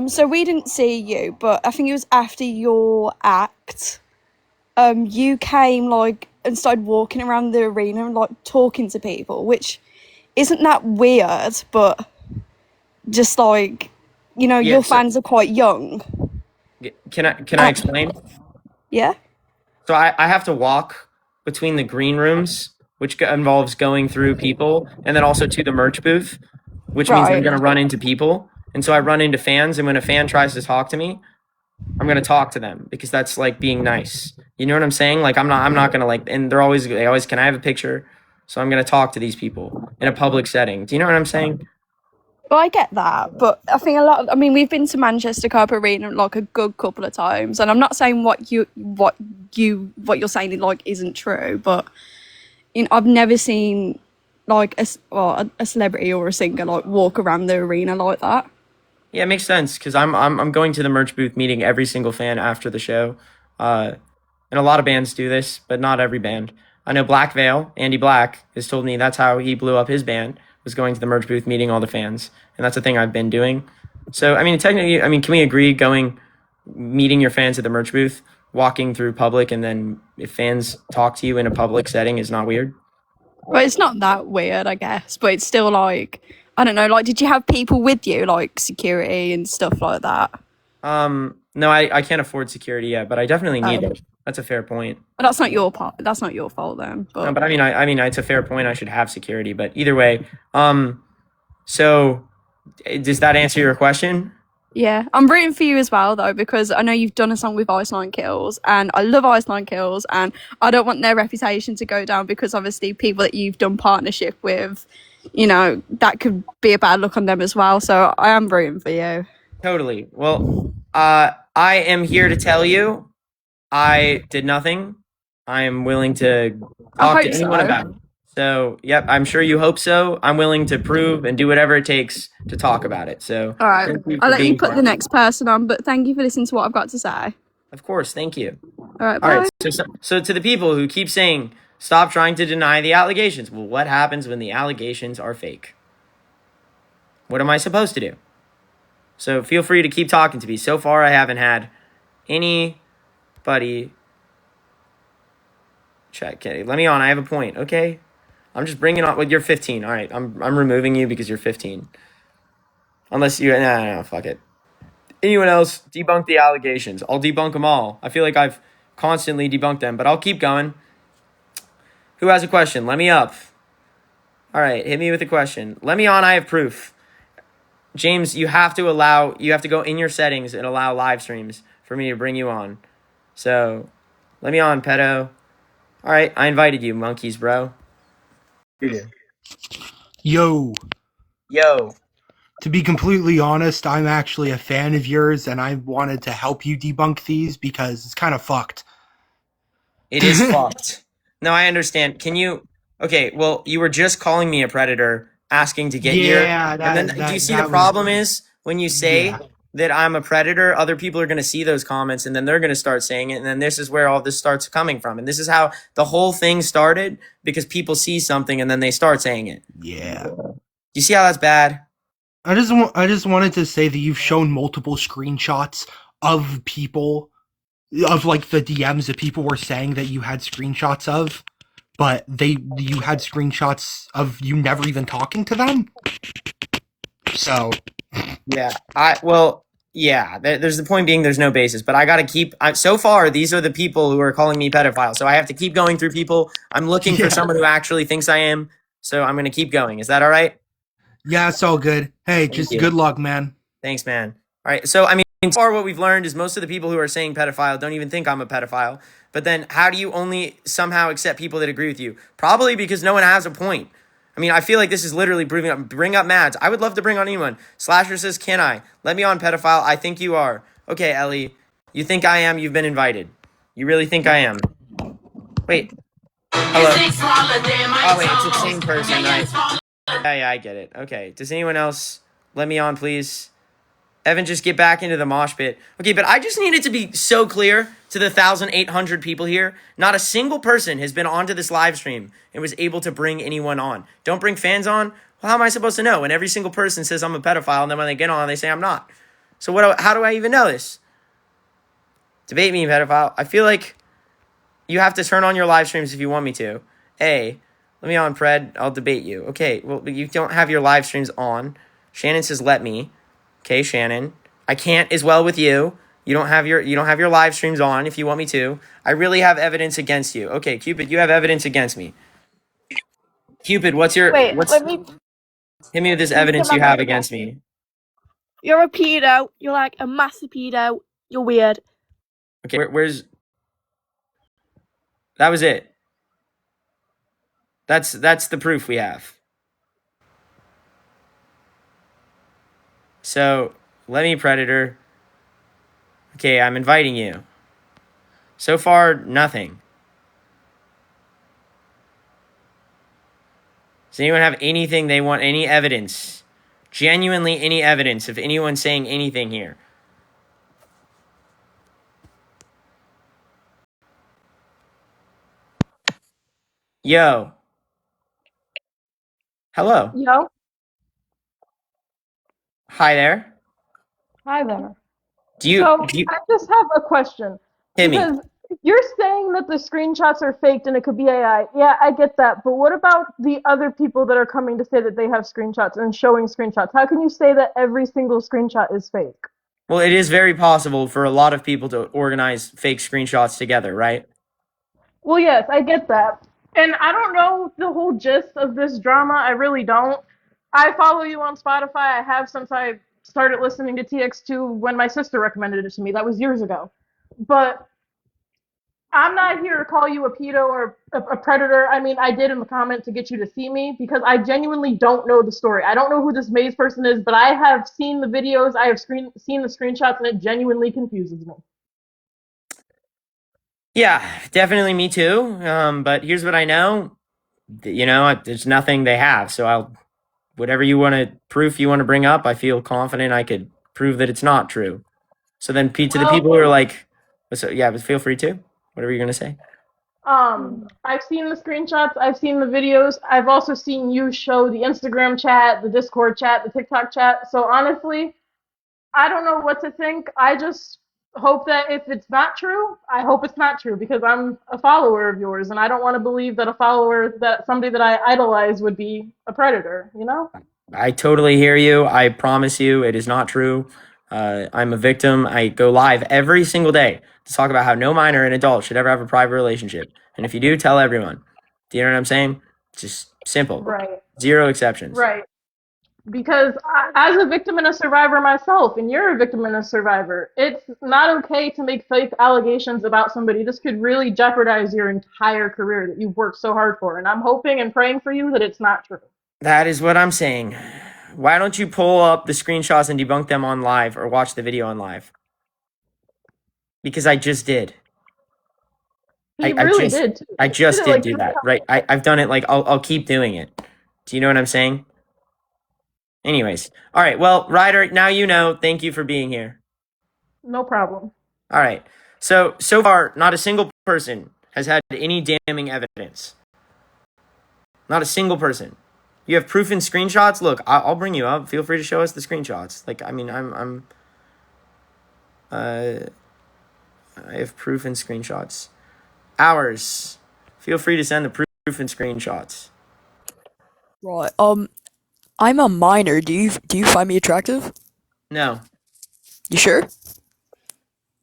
So we didn't see you, but I think it was after your act. You came like and started walking around the arena and like talking to people, which isn't that weird, but just like, you know, Yeah, your so- fans are quite young. Can I explain? Yeah. So I have to walk between the green rooms, which involves going through people, and then also to the merch booth, which means I'm Right. going to run into people. And so I run into fans, and when a fan tries to talk to me, I'm going to talk to them because that's like being nice. You know what I'm saying? Like I'm not going to like, and they always, can I have a picture? So I'm going to talk to these people in a public setting. Do you know what I'm saying? Well, I get that, but I think we've been to Manchester Co-op Arena like a good couple of times, and I'm not saying what you're saying like isn't true, but you know, I've never seen like a celebrity or a singer like walk around the arena like that. Yeah, it makes sense because I'm going to the merch booth meeting every single fan after the show, and a lot of bands do this, but not every band. I know Black Veil, Andy Black, has told me that's how he blew up his band, was going to the merch booth meeting all the fans, and that's a thing I've been doing. So I mean, technically, can we agree meeting your fans at the merch booth, walking through public, and then if fans talk to you in a public setting is not weird? Well, it's not that weird, I guess, but it's still like, I don't know, like, did you have people with you, like security and stuff like that? No, I can't afford security yet, but I definitely need it. That's a fair point. But that's not your part. That's not your fault then. But, No, but I mean, it's a fair point. I should have security, but either way, so does that answer your question? yeah, I'm rooting for you as well though, because I know you've done a song with Iceland Kills, and I love Iceland Kills, and I don't want their reputation to go down because obviously people that you've done partnership with, you know, that could be a bad look on them as well. So I am rooting for you. Totally. Well, I am here to tell you, I did nothing. I am willing to talk to anyone about it. So, yep, I'm sure you hope so. I'm willing to prove and do whatever it takes to talk about it. So, All right, thank you for I'll let you being put part the of it. next person on, but thank you for listening to what I've got to say. Of course, thank you. All right, bye. All right. So to the people who keep saying, stop trying to deny the allegations. Well, what happens when the allegations are fake? What am I supposed to do? So feel free to keep talking to me. So far, I haven't had anybody check. Okay, let me on. I have a point. Okay, I'm just bringing on. Well, you're 15. All right, I'm removing you because you're 15. Unless you, no, fuck it. Anyone else debunk the allegations? I'll debunk them all. I feel like I've constantly debunked them, but I'll keep going. Who has a question? Let me up. All right, hit me with a question. Let me on. I have proof. James, you have to go in your settings and allow live streams for me to bring you on. So, let me on, pedo. All right, I invited you, monkeys, bro. Yo. Yo. To be completely honest, I'm actually a fan of yours, and I wanted to help you debunk these because it's kind of fucked. It is fucked. No, I understand. Can you... Okay, well, you were just calling me a predator, asking to get here. And then, do you see the problem is, when you say that I'm a predator, other people are going to see those comments, and then they're going to start saying it, and then this is where all this starts coming from. And this is how the whole thing started, because people see something, and then they start saying it. Yeah. Do you see how that's bad? I just wanted to say that you've shown multiple screenshots of people, of like the DMs that people were saying that you had screenshots of, but you had screenshots of you never even talking to them. So Yeah. Well, Yeah, there's the point being there's no basis, but I gotta keep. So far, these are the people who are calling me pedophile, so I have to keep going through people. I'm looking for Yeah. someone who actually thinks I am, so I'm gonna keep going. Is that all right? Yeah, it's all good. Hey, Thank just you. good luck, man. Thanks, man. All right, so I mean, so far what we've learned is most of the people who are saying pedophile don't even think I'm a pedophile. But then, how do you only somehow accept people that agree with you? Probably because no one has a point. I mean, I feel like this is literally proving up. Bring up Mads. I would love to bring on anyone. Slasher says, "Can I? Let me on, pedophile. I think you are." Okay, Ellie. You think I am? You've been invited. You really think I am? Wait. Hello. Oh wait, it's the same person, right? Yeah, I get it. Okay. Does anyone else let me on, please? Evan, just get back into the mosh pit. Okay, but I just need it to be so clear to the 1,800 people here. Not a single person has been onto this live stream and was able to bring anyone on. Don't bring fans on? Well, how am I supposed to know when every single person says I'm a pedophile and then when they get on, they say I'm not? So how do I even know this? Debate me, pedophile. I feel like you have to turn on your live streams if you want me to. Let me on, Pred. I'll debate you. Okay, well, you don't have your live streams on. Shannon says let me. Okay, Shannon. I can't as well with you. You don't have your live streams on if you want me to. I really have evidence against you. Okay, Cupid, you have evidence against me. Cupid, Wait, let me. hit me with this Let me evidence get you my have mic against me. You're a pedo. You're like a massive pedo. You're weird. Okay, where's that was it. That's the proof we have. So, let me, Predator. Okay, I'm inviting you. So far, nothing. Does anyone have anything they want, any evidence? Genuinely any evidence of anyone saying anything here? Yo. Hello. Yo. Hi there. Hi there. Do you I just have a question. hit me? Because you're saying that the screenshots are faked and it could be AI. Yeah, I get that. But what about the other people that are coming to say that they have screenshots and showing screenshots? How can you say that every single screenshot is fake? Well, it is very possible for a lot of people to organize fake screenshots together, right? Well, yes, I get that. And I don't know the whole gist of this drama. I really don't. I follow you on Spotify. I have since I started listening to TX2 when my sister recommended it to me. That was years ago. But I'm not here to call you a pedo or a predator. I mean, I did in the comment to get you to see me because I genuinely don't know the story. I don't know who this Maze person is, but I have seen the videos, I have seen the screenshots, and it genuinely confuses me. Yeah, definitely me too. But here's what I know. There's nothing they have. So whatever proof you want to bring up, I feel confident I could prove that it's not true. So then, Pete, to the people who are like, so yeah, but feel free to whatever you're gonna say. I've seen the screenshots, I've seen the videos, I've also seen you show the Instagram chat, the Discord chat, the TikTok chat. So honestly, I don't know what to think. I just hope that if it's not true, I hope it's not true because I'm a follower of yours and I don't want to believe that somebody that I idolize would be a predator, you know? I totally hear you. I promise you, it is not true. I'm a victim. I go live every single day to talk about how no minor and adult should ever have a private relationship. And if you do, tell everyone. Do you know what I'm saying? Just simple. Right. Zero exceptions. Right. Because as a victim and a survivor myself, and you're a victim and a survivor, it's not okay to make fake allegations about somebody. This could really jeopardize your entire career that you've worked so hard for. And I'm hoping and praying for you that it's not true. That is what I'm saying. Why don't you pull up the screenshots and debunk them on live or watch the video on live? Because I just did. He really did too. I just did like do that, right? I've done it, like, I'll keep doing it. Do you know what I'm saying? Anyways. All right. Well, Ryder, now you know. Thank you for being here. No problem. All right. So far, not a single person has had any damning evidence. Not a single person. You have proof in screenshots? Look, I'll bring you up. Feel free to show us the screenshots. Like, I mean, I have proof in screenshots. Ours. Feel free to send the proof in screenshots. Right. I'm a minor. Do you find me attractive? No. You sure?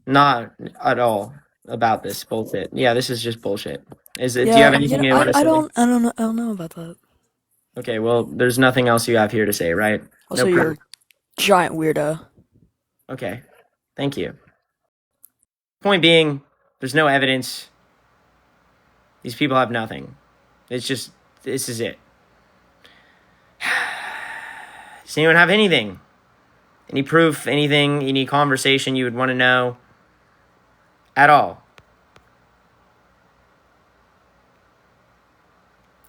Not at all about this bullshit. Yeah, this is just bullshit. Is it? Do you Yeah, have anything you want to I say? don't know about that. Okay, well, there's nothing else you have here to say, right? Also, No you're proof. a giant weirdo. Okay, thank you. Point being, there's no evidence. These people have nothing. It's just, this is it. Does anyone have anything? Any proof, anything, any conversation you would want to know at all?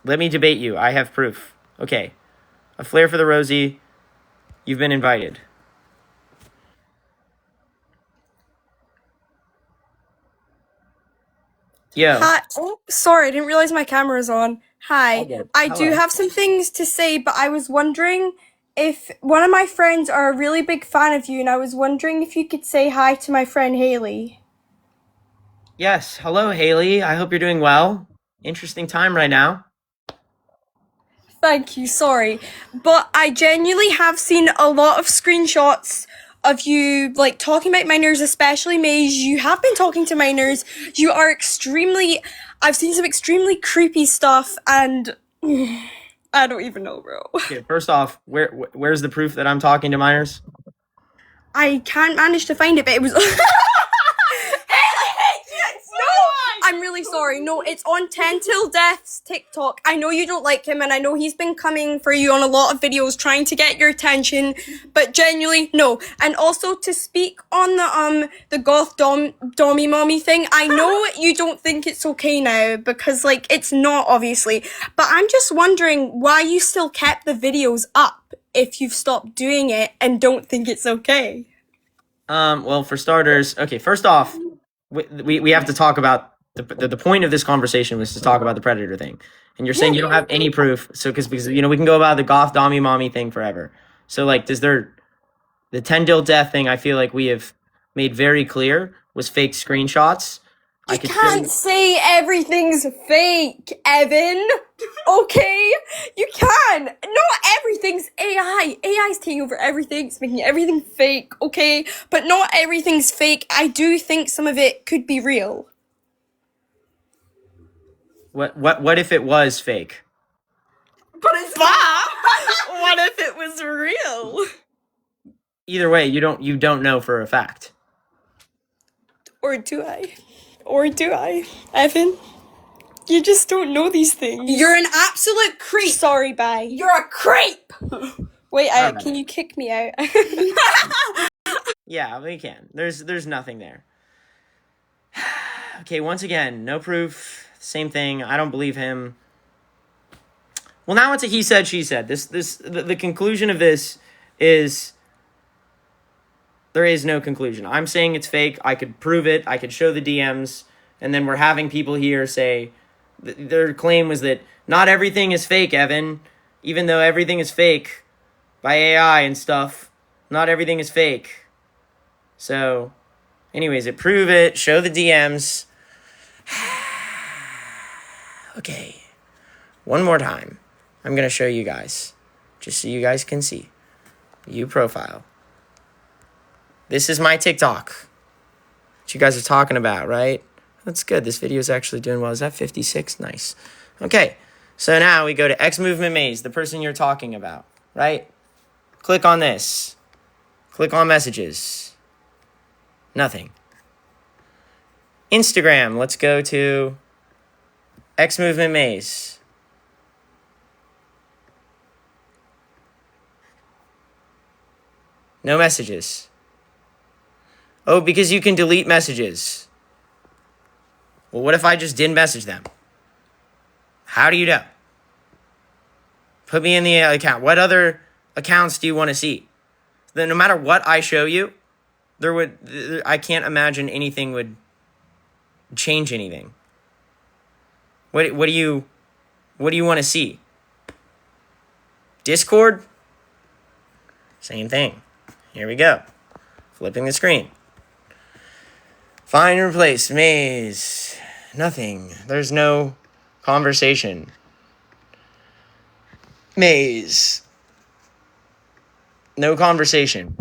Let me debate you. I have proof. Okay. A flare for the Rosie. You've been invited. Yo. Hi. Oh, sorry, I didn't realize my camera was on. Hi. I do Hello. have some things to say, but I was wondering if one of my friends are a really big fan of you, and I was wondering if you could say hi to my friend Haley. Yes. Hello, Haley. I hope you're doing well. Interesting time right now. Thank you, sorry. But I genuinely have seen a lot of screenshots of you, like, talking about minors, especially Maze. You have been talking to minors. You are extremely... I've seen some extremely creepy stuff, and... I don't even know, bro. Okay, first off, where's the proof that I'm talking to minors? I can't manage to find it, but it was... I'm really sorry. No, it's on 10 Till Death's TikTok. I know you don't like him, and I know he's been coming for you on a lot of videos trying to get your attention, but genuinely, no. And also, to speak on the goth dommy mommy thing, I know you don't think it's okay now, because, like, it's not, obviously, but I'm just wondering why you still kept the videos up if you've stopped doing it and don't think it's okay. Well, for starters, okay, first off, we have to talk about the point of this conversation was to talk about the Predator thing. And you're saying you don't have any proof, so because you know we can go about the goth dommy mommy thing forever. So like the 10 Dill death thing, I feel like we have made very clear was fake screenshots. You can't say everything's fake, Evan. Okay? You can. Not everything's AI. AI's taking over everything. It's making everything fake, okay? But not everything's fake. I do think some of it could be real. What if it was fake? But it's not. What if it was real? Either way, you don't know for a fact. Or do I? Or do I? Evan? You just don't know these things. You're an absolute creep. Sorry, bye. You're a creep! Wait, can you kick me out? Yeah, we can. There's nothing there. Okay, once again, no proof. Same thing. I don't believe him. Well, now it's a he said, she said. The conclusion of this is there is no conclusion. I'm saying it's fake. I could prove it. I could show the DMs. And then we're having people here say their claim was that not everything is fake, Evan. Even though everything is fake by AI and stuff, not everything is fake. So, anyways, prove it. Show the DMs. Okay. One more time. I'm going to show you guys. Just so you guys can see. View profile. This is my TikTok. What you guys are talking about, right? That's good. This video is actually doing well. Is that 56? Nice. Okay. So now we go to X Movement Maze, the person you're talking about, right? Click on this. Click on messages. Nothing. Instagram. Let's go to X Movement Maze. No messages. Oh, because you can delete messages. Well, what if I just didn't message them? How do you know? Put me in the account. What other accounts do you want to see? Then no matter what I show you, I can't imagine anything would change anything. What do you want to see? Discord? Same thing. Here we go. Flipping the screen. Find and replace maze. Nothing. There's no conversation. Maze. No conversation.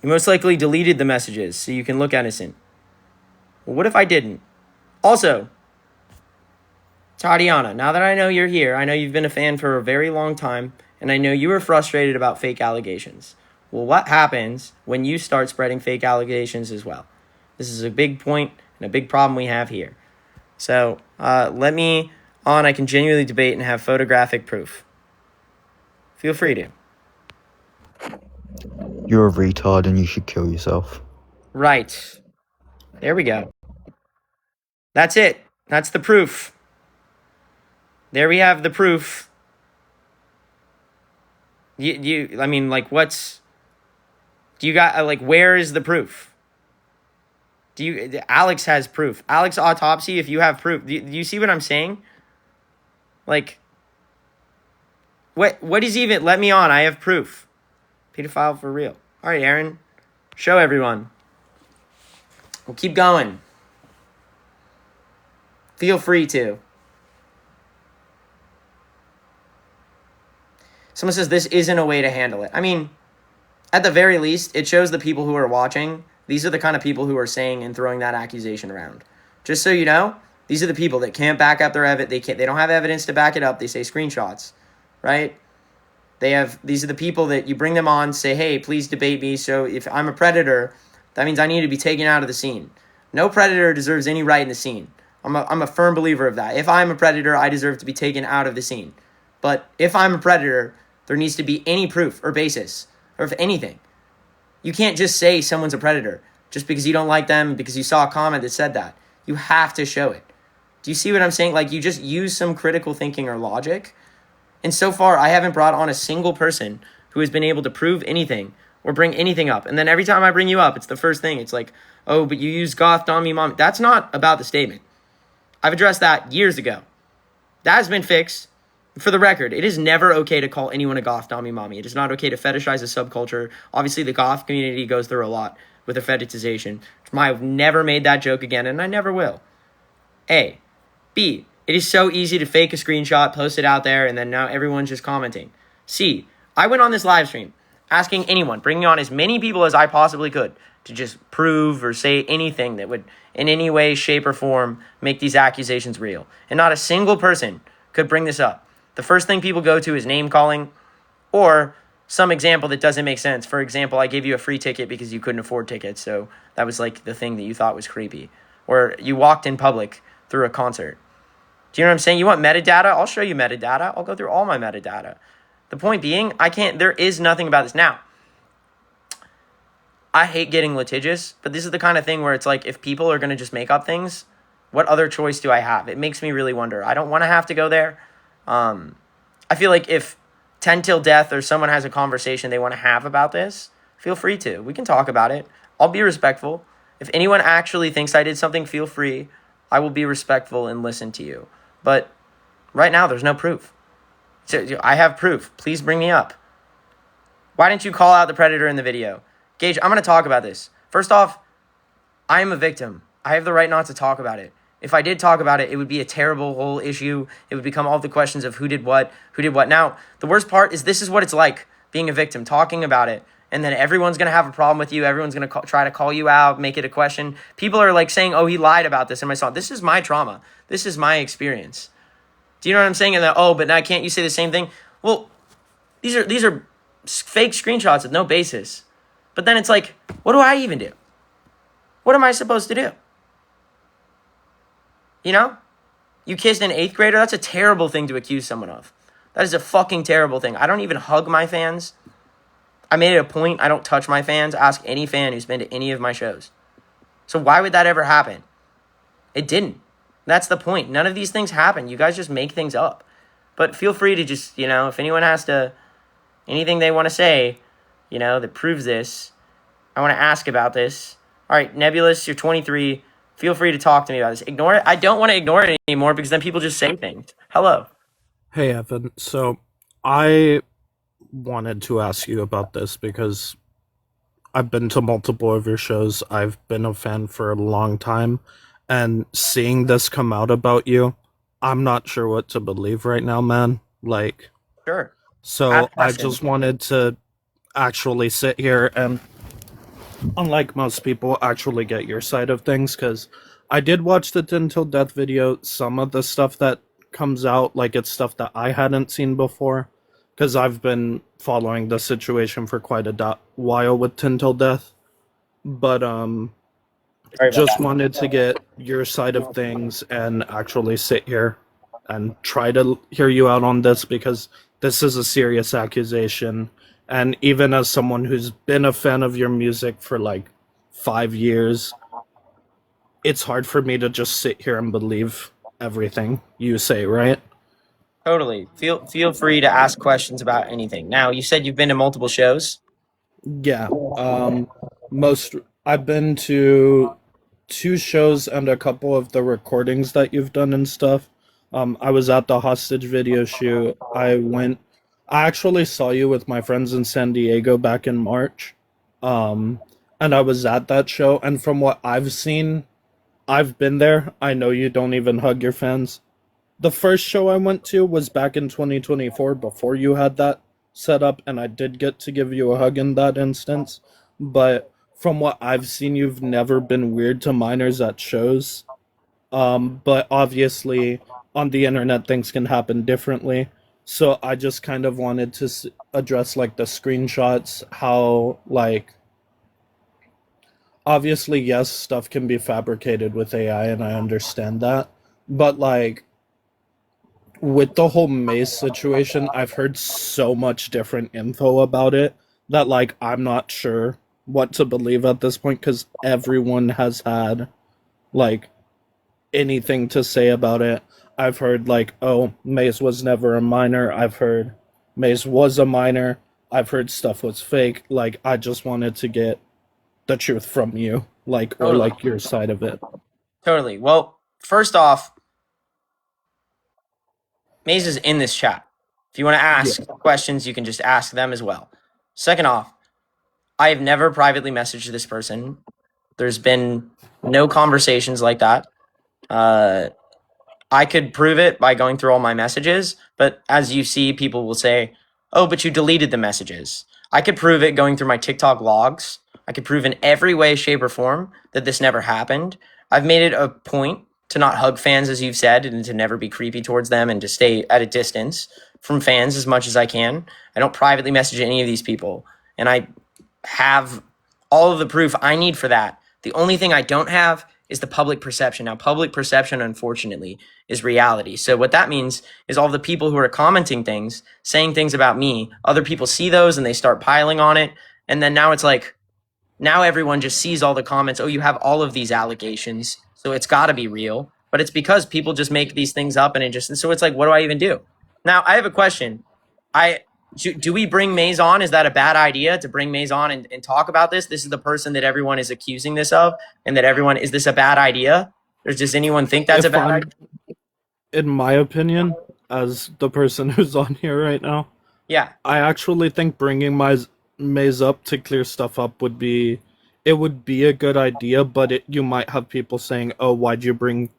You most likely deleted the messages so you can look innocent. Well, what if I didn't? Also, Tatiana, now that I know you're here, I know you've been a fan for a very long time, and I know you were frustrated about fake allegations. Well, what happens when you start spreading fake allegations as well? This is a big point and a big problem we have here. So let me on. I can genuinely debate and have photographic proof. Feel free to. You're a retard and you should kill yourself. Right. There we go. That's it. That's the proof. There we have the proof. I mean, like, what's... Do you got, like, where is the proof? Alex has proof. Alex Autopsy, if you have proof. Do you see what I'm saying? Like, what is even... Let me on. I have proof. Pedophile for real. All right, Aaron. Show everyone. We'll keep going. Feel free to. Someone says this isn't a way to handle it. I mean, at the very least, it shows the people who are watching. These are the kind of people who are saying and throwing that accusation around. Just so you know, these are the people that can't back up their evidence. They don't have evidence to back it up. They say screenshots, right? These are the people that you bring them on, say, hey, please debate me. So if I'm a predator, that means I need to be taken out of the scene. No predator deserves any right in the scene. I'm a firm believer of that. If I'm a predator, I deserve to be taken out of the scene. But if I'm a predator, there needs to be any proof or basis or if anything. You can't just say someone's a predator just because you don't like them, because you saw a comment that said that. You have to show it. Do you see what I'm saying? Like, you just use some critical thinking or logic. And so far, I haven't brought on a single person who has been able to prove anything or bring anything up. And then every time I bring you up, it's the first thing. It's like, oh, but you use goth, dummy, mom. That's not about the statement. I've addressed that years ago. That has been fixed. For the record, it is never okay to call anyone a goth, dummy, mommy. It is not okay to fetishize a subculture. Obviously, the goth community goes through a lot with the fetishization. I've never made that joke again, and I never will. A. B. It is so easy to fake a screenshot, post it out there, and then now everyone's just commenting. C. I went on this live stream asking anyone, bringing on as many people as I possibly could to just prove or say anything that would in any way, shape, or form make these accusations real. And not a single person could bring this up. The first thing people go to is name calling or some example that doesn't make sense. For example, I gave you a free ticket because you couldn't afford tickets, so that was like the thing that you thought was creepy. Or you walked in public through a concert. Do you know what I'm saying? You want metadata? I'll show you metadata. I'll go through all my metadata. The point being, there is nothing about this. Now, I hate getting litigious, but this is the kind of thing where it's like, if people are going to just make up things, what other choice do I have? It makes me really wonder. I don't want to have to go there. I feel like if 10 Till Death or someone has a conversation they want to have about this, feel free to. We can talk about it. I'll be respectful. If anyone actually thinks I did something, feel free. I will be respectful and listen to you. But right now, there's no proof. So I have proof. Please bring me up. Why didn't you call out the predator in the video? Gage, I'm going to talk about this. First off, I am a victim. I have the right not to talk about it. If I did talk about it, it would be a terrible whole issue. It would become all the questions of who did what. Now, the worst part is this is what it's like being a victim, talking about it. And then everyone's going to have a problem with you. Everyone's going to try to call you out, make it a question. People are like saying, oh, he lied about this in my song. This is my trauma. This is my experience. Do you know what I'm saying? And then, oh, but now can't you say the same thing? Well, these are fake screenshots with no basis. But then it's like, what do I even do? What am I supposed to do? You know? You kissed an 8th grader? That's a terrible thing to accuse someone of. That is a fucking terrible thing. I don't even hug my fans. I made it a point. I don't touch my fans. Ask any fan who's been to any of my shows. So why would that ever happen? It didn't. That's the point. None of these things happen. You guys just make things up. But feel free to just, if anyone has anything they want to say, that proves this, I want to ask about this. All right, Nebulous, you're 23. Feel free to talk to me about this. Ignore it. I don't want to ignore it anymore because then people just say things. Hello. Hey, Evan. So I wanted to ask you about this because I've been to multiple of your shows. I've been a fan for a long time. And seeing this come out about you, I'm not sure what to believe right now, man. Sure. So I just wanted to actually sit here and unlike most people, actually get your side of things, because I did watch the Din Till Death video. Some of the stuff that comes out, like, it's stuff that I hadn't seen before, because I've been following the situation for quite a while with Tin Till Death. But Sorry about just that. wanted to get your side of things and actually sit here and try to hear you out on this, because this is a serious accusation. And even as someone who's been a fan of your music for like 5 years, it's hard for me to just sit here and believe everything you say, right? Totally. Feel free to ask questions about anything. Now, you said you've been to multiple shows. Yeah. Most I've been to 2 shows and a couple of the recordings that you've done and stuff. I was at the hostage video shoot. I actually saw you with my friends in San Diego back in March. And I was at that show, and from what I've seen, I've been there. I know you don't even hug your fans. The first show I went to was back in 2024 before you had that set up, and I did get to give you a hug in that instance. But from what I've seen, you've never been weird to minors at shows. But obviously, on the internet, things can happen differently. So I just kind of wanted to address like the screenshots, how like obviously, yes, stuff can be fabricated with AI, and I understand that. But like with the whole Maze situation, I've heard so much different info about it that like I'm not sure what to believe at this point, because everyone has had like anything to say about it. I've heard like, oh, Maze was never a minor. I've heard Maze was a minor. I've heard stuff was fake. Like, I just wanted to get the truth from you, like, or Totally. like your side of it. Totally. Well, first off, Maze is in this chat. If you want to ask questions, you can just ask them as well. Second off, I have never privately messaged this person. There's been no conversations like that. I could prove it by going through all my messages, but as you see, people will say, oh, but you deleted the messages. I could prove it going through my TikTok logs. I could prove in every way, shape, or form that this never happened. I've made it a point to not hug fans, as you've said, and to never be creepy towards them and to stay at a distance from fans as much as I can. I don't privately message any of these people, and I have all of the proof I need for that. The only thing I don't have is the public perception. Now, public perception, unfortunately, is reality. So what that means is all the people who are commenting things, saying things about me, other people see those and they start piling on it. And then now it's like, now everyone just sees all the comments. Oh, you have all of these allegations, so it's got to be real. But it's because people just make these things up, and so it's like, what do I even do? Now, I have a question. Do we bring Maze on? Is that a bad idea to bring Maze on and talk about this? This is the person that everyone is accusing this of, and that is this a bad idea? Or does anyone think that's a bad idea? In my opinion, as the person who's on here right now, yeah, I actually think bringing Maze up to clear stuff up would be a good idea, but you might have people saying, oh, why'd you bring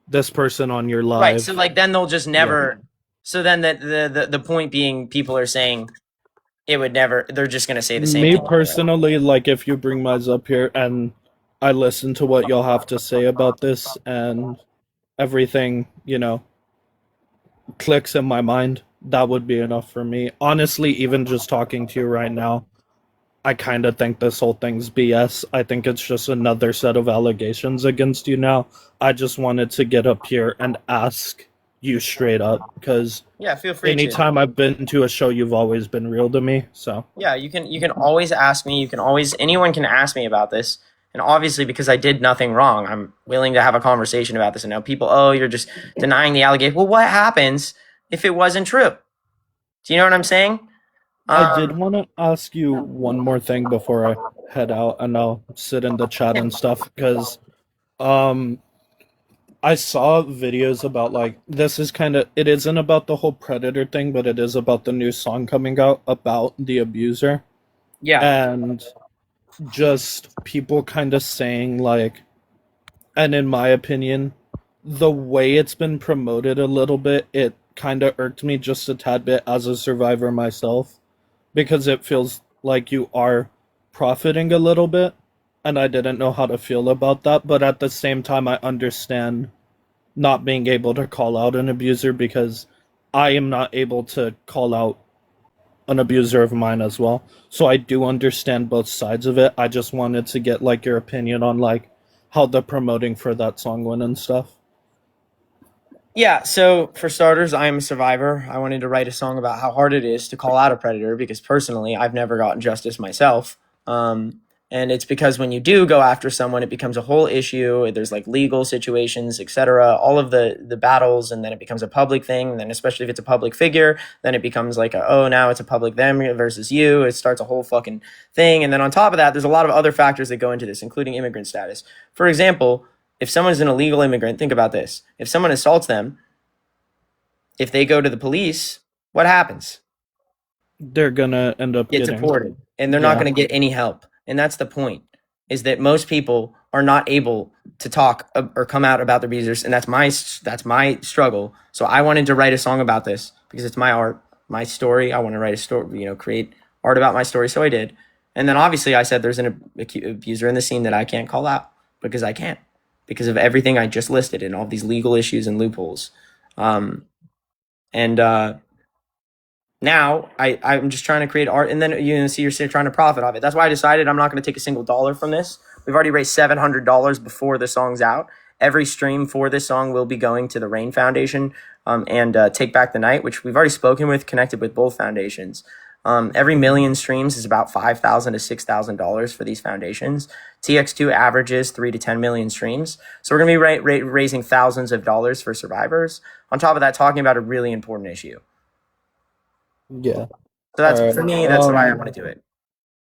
this person on your live? Right, so like then they'll just never, so then the point being, people are saying it would never, they're just going to say the same thing. Me personally, like if you bring Mize up here and I listen to what you'll have to say about this and everything, clicks in my mind, that would be enough for me. Honestly, even just talking to you right now, I kind of think this whole thing's BS. I think it's just another set of allegations against you now. I just wanted to get up here and ask you straight up, because feel free anytime I've been to a show, you've always been real to me. So yeah, you can always ask me. Anyone can ask me about this. And obviously, because I did nothing wrong, I'm willing to have a conversation about this. And now people, oh, you're just denying the allegation. Well, what happens if it wasn't true? Do you know what I'm saying? I did want to ask you one more thing before I head out, and I'll sit in the chat and stuff, because I saw videos about like, this is it isn't about the whole Predator thing, but it is about the new song coming out about the abuser. Yeah. And just people kind of saying like, and in my opinion, the way it's been promoted a little bit, it kind of irked me just a tad bit as a survivor myself, because it feels like you are profiting a little bit and I didn't know how to feel about that. But at the same time, I understand not being able to call out an abuser because I am not able to call out an abuser of mine as well. So I do understand both sides of it. I just wanted to get like your opinion on like how the promoting for that song went and stuff. Yeah, so for starters, I am a survivor. I wanted to write a song about how hard it is to call out a predator because personally, I've never gotten justice myself. And it's because when you do go after someone, it becomes a whole issue. There's like legal situations, etc. All of the battles, and then it becomes a public thing. And then especially if it's a public figure, then it becomes like now it's a public them versus you. It starts a whole fucking thing. And then on top of that, there's a lot of other factors that go into this, including immigrant status. For example, if someone's an illegal immigrant, think about this. If someone assaults them, if they go to the police, what happens? They're gonna end up Get getting deported, and they're not going to get any help. And that's the point, is that most people are not able to talk or come out about their abusers, and that's my struggle. So I wanted to write a song about this because it's my art, my story. I want to write a story, create art about my story. So I did. And then obviously I said there's an abuser in the scene that I can't call out because I can't, because of everything I just listed and all these legal issues and loopholes. Now I'm just trying to create art, and then see you're trying to profit off it. That's why I decided I'm not going to take a single dollar from this. We've already raised $700 before the song's out. Every stream for this song will be going to the Rain Foundation and Take Back the Night, which we've already connected with both foundations. Every million streams is about $5,000 to $6,000 for these foundations. TX2 averages 3 to 10 million streams. So we're going to be raising thousands of dollars for survivors. On top of that, talking about a really important issue. Yeah. So that's for me, that's why I want to do it.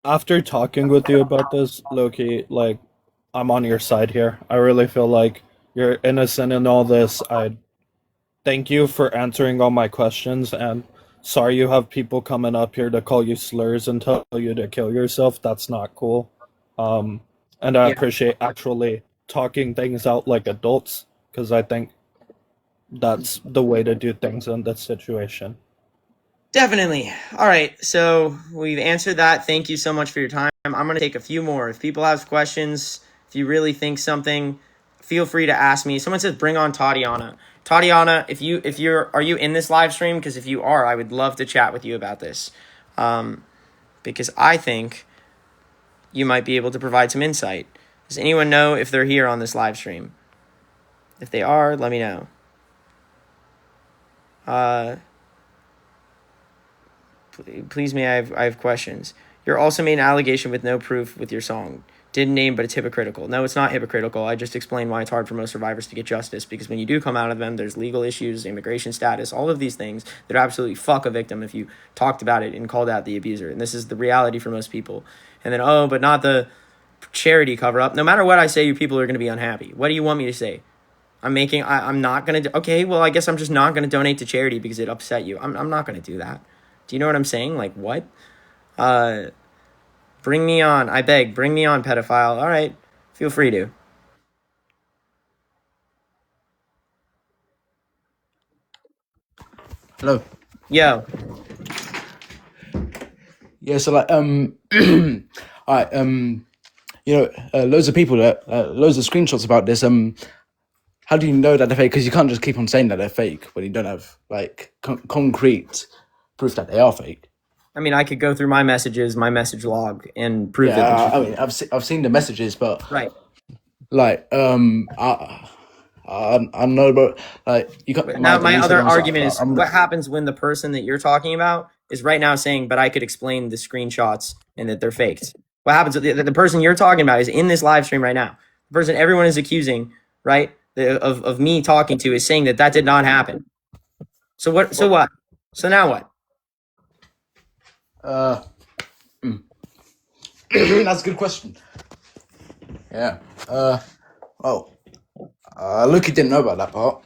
After talking with you about this, Loki, like, I'm on your side here. I really feel like you're innocent in all this. I thank you for answering all my questions, and sorry you have people coming up here to call you slurs and tell you to kill yourself. That's not cool. And I appreciate actually talking things out like adults, because I think that's the way to do things in this situation. Definitely. All right. So we've answered that. Thank you so much for your time. I'm going to take a few more. If people have questions, if you really think something, feel free to ask me. Someone says, bring on Tatiana. Tatiana, are you in this live stream? Because if you are, I would love to chat with you about this. Because I think you might be able to provide some insight. Does anyone know if they're here on this live stream? If they are, let me know. Please, I have questions. You're also made an allegation with no proof with your song. Didn't name, but it's hypocritical. No, it's not hypocritical. I just explained why it's hard for most survivors to get justice, because when you do come out of them, there's legal issues, immigration status, all of these things that absolutely fuck a victim if you talked about it and called out the abuser. And this is the reality for most people. And then, but not the charity cover-up. No matter what I say, you people are going to be unhappy. What do you want me to say? I'm not going to... Okay, well, I guess I'm just not going to donate to charity because it upset you. I'm not going to do that. Do you know what I'm saying? Like, what? Bring me on. I beg. Bring me on, pedophile. All right. Feel free to. Hello. Yo. Yeah, so like, all right, loads of people, loads of screenshots about this. How do you know that they're fake? Because you can't just keep on saying that they're fake when you don't have like concrete proof that they are fake. I mean, I could go through my messages, my message log, and prove that. I mean, I've seen the messages, but right, like, I know, but like, you can't. Now, my other argument is what happens when the person that you're talking about is right now saying, "But I could explain the screenshots and that they're faked." What happens? The person you're talking about is in this live stream right now. The person everyone is accusing, right, of me talking to is saying that did not happen. So what? So what? So now what? That's a good question. Yeah. Look, you didn't know about that part.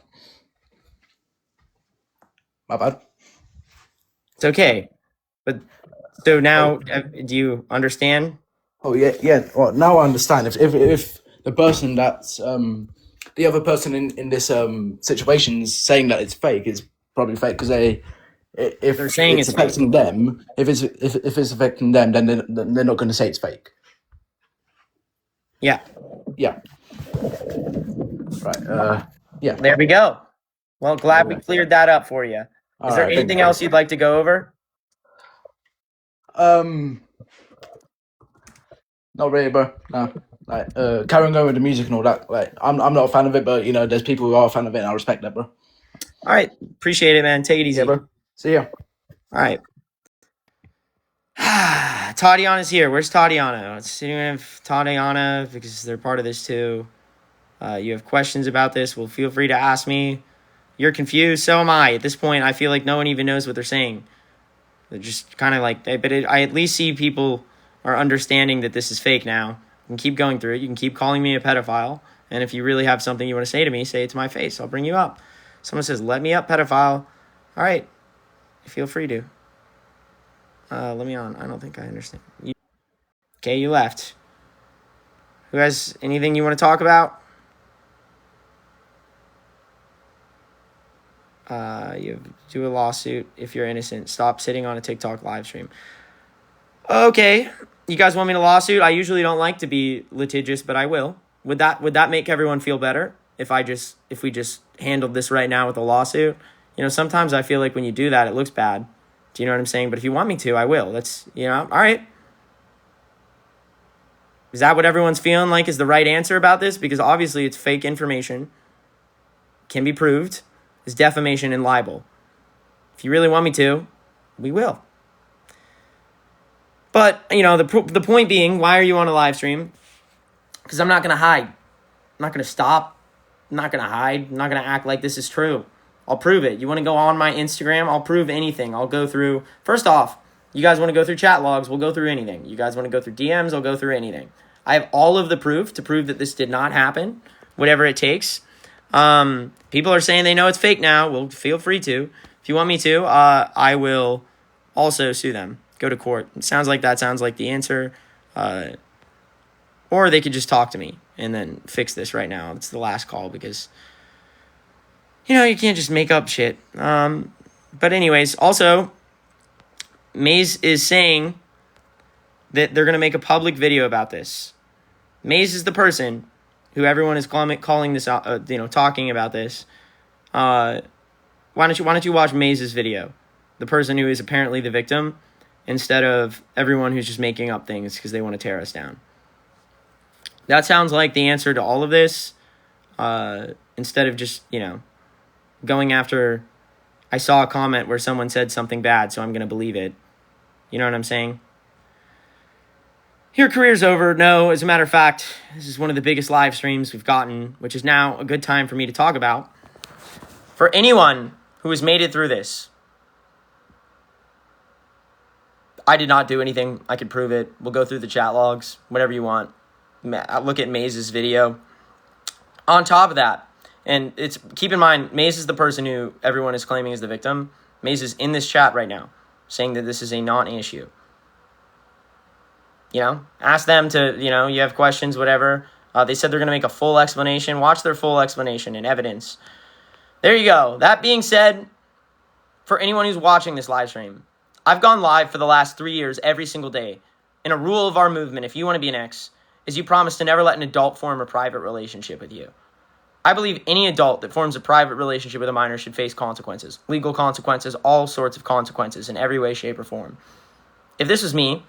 My bad. It's okay. But so now, do you understand? Oh yeah. Well, now I understand. If the person that's the other person in this situation is saying that it's fake, it's probably fake because if they're saying it's affecting them, if it's affecting them, then they're not going to say it's fake. Yeah. Yeah. Right. Yeah. There we go. Well, glad we cleared that up for you. Is there Alright, thank anything you. else you'd like to go over? Not really, bro. No. Like, carrying on with the music and all that. Like, I'm not a fan of it, but you know, there's people who are a fan of it, and I respect that, bro. All right. Appreciate it, man. Take it easy. Yeah, bro. See ya. All right. Tatiana's here. Where's Tatiana? Let's see if Tatiana, because they're part of this too. You have questions about this, well, feel free to ask me. You're confused, so am I. At this point, I feel like no one even knows what they're saying. They're just kind of like, but I at least see people are understanding that this is fake now. You can keep going through it. You can keep calling me a pedophile. And if you really have something you want to say to me, say it to my face. I'll bring you up. Someone says, let me up, pedophile. All right. Feel free to. Let me on. I don't think I understand. Okay, you left. Who has anything you want to talk about? You do a lawsuit if you're innocent. Stop sitting on a TikTok live stream. Okay, you guys want me to lawsuit? I usually don't like to be litigious, but I will. Would that make everyone feel better if we just handled this right now with a lawsuit? You know, sometimes I feel like when you do that, it looks bad. Do you know what I'm saying? But if you want me to, I will. That's, you know, all right. Is that what everyone's feeling like is the right answer about this? Because obviously it's fake information. Can be proved. It's defamation and libel. If you really want me to, we will. But, you know, the point being, why are you on a live stream? Because I'm not going to hide. I'm not going to stop. I'm not going to hide. I'm not going to act like this is true. I'll prove it. You want to go on my Instagram? I'll prove anything. I'll go through. First off, you guys want to go through chat logs? We'll go through anything. You guys want to go through DMs? I'll go through anything. I have all of the proof to prove that this did not happen, whatever it takes. People are saying they know it's fake now. Well, feel free to. If you want me to, I will also sue them. Go to court. It sounds like the answer. Or they could just talk to me and then fix this right now. It's the last call because, you know, you can't just make up shit. But anyways, also, Maze is saying that they're going to make a public video about this. Maze is the person who everyone is calling this, talking about this. Why don't you watch Maze's video? The person who is apparently the victim, instead of everyone who's just making up things because they want to tear us down. That sounds like the answer to all of this. Instead of just, going after, I saw a comment where someone said something bad, so I'm going to believe it. You know what I'm saying? Your career's over. No, as a matter of fact, this is one of the biggest live streams we've gotten, which is now a good time for me to talk about. For anyone who has made it through this, I did not do anything. I could prove it. We'll go through the chat logs, whatever you want. Look at Maze's video. On top of that, and keep in mind, Maze is the person who everyone is claiming is the victim. Maze is in this chat right now, saying that this is a non-issue. Ask them to, you have questions, whatever. They said they're going to make a full explanation. Watch their full explanation and evidence. There you go. That being said, for anyone who's watching this live stream, I've gone live for the last 3 years every single day. And a rule of our movement, if you want to be an X, is you promise to never let an adult form a private relationship with you. I believe any adult that forms a private relationship with a minor should face consequences. Legal consequences, all sorts of consequences in every way, shape, or form. If this was me,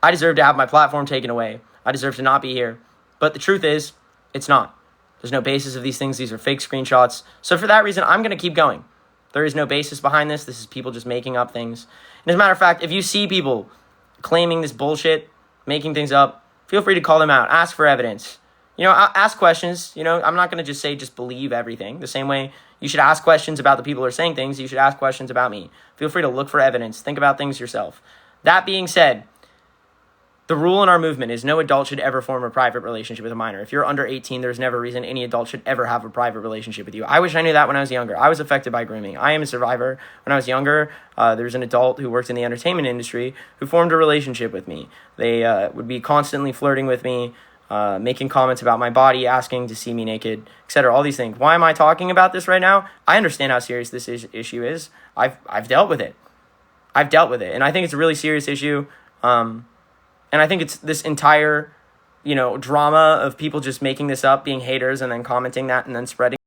I deserve to have my platform taken away. I deserve to not be here. But the truth is, it's not. There's no basis of these things. These are fake screenshots. So for that reason, I'm going to keep going. There is no basis behind this. This is people just making up things. And as a matter of fact, if you see people claiming this bullshit, making things up, feel free to call them out. Ask for evidence. Ask questions. I'm not going to just say just believe everything. The same way you should ask questions about the people who are saying things, you should ask questions about me. Feel free to look for evidence. Think about things yourself. That being said, the rule in our movement is no adult should ever form a private relationship with a minor. If you're under 18, there's never a reason any adult should ever have a private relationship with you. I wish I knew that when I was younger. I was affected by grooming. I am a survivor. When I was younger, there was an adult who worked in the entertainment industry who formed a relationship with me. They would be constantly flirting with me, making comments about my body, asking to see me naked, etc. All these things. Why am I talking about this right now? I understand how serious this issue is. I've dealt with it. And I think it's a really serious issue. And I think it's this entire drama of people just making this up, being haters, and then commenting that and then spreading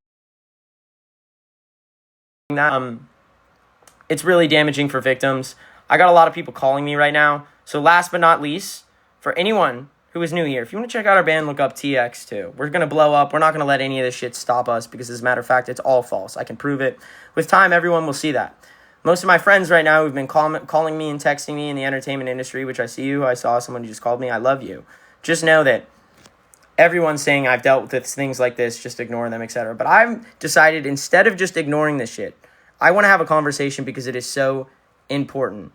that. It's really damaging for victims. I got a lot of people calling me right now. So last but not least, for anyone who is new here, if you want to check out our band, look up TX2. We're going to blow up. We're not going to let any of this shit stop us because, as a matter of fact, it's all false. I can prove it. With time, everyone will see that. Most of my friends right now who've been calling me and texting me in the entertainment industry, which I see you, I saw someone who just called me, I love you. Just know that everyone's saying I've dealt with things like this, just ignore them, etc. But I've decided, instead of just ignoring this shit, I want to have a conversation because it is so important.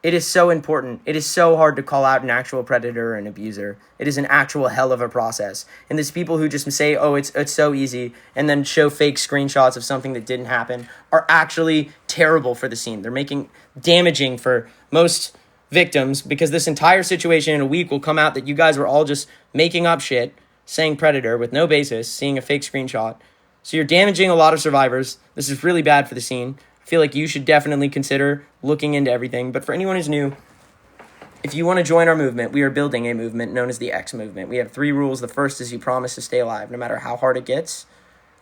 It is so important. It is so hard to call out an actual predator or an abuser. It is an actual hell of a process. And there's people who just say, oh, it's so easy, and then show fake screenshots of something that didn't happen, are actually terrible for the scene. They're making damaging for most victims, because this entire situation in a week will come out that you guys were all just making up shit, saying predator with no basis, seeing a fake screenshot. So you're damaging a lot of survivors. This is really bad for the scene. I feel like you should definitely consider looking into everything. But for anyone who's new, if you want to join our movement, we are building a movement known as the X movement. We have 3 rules. The first is you promise to stay alive. No matter how hard it gets,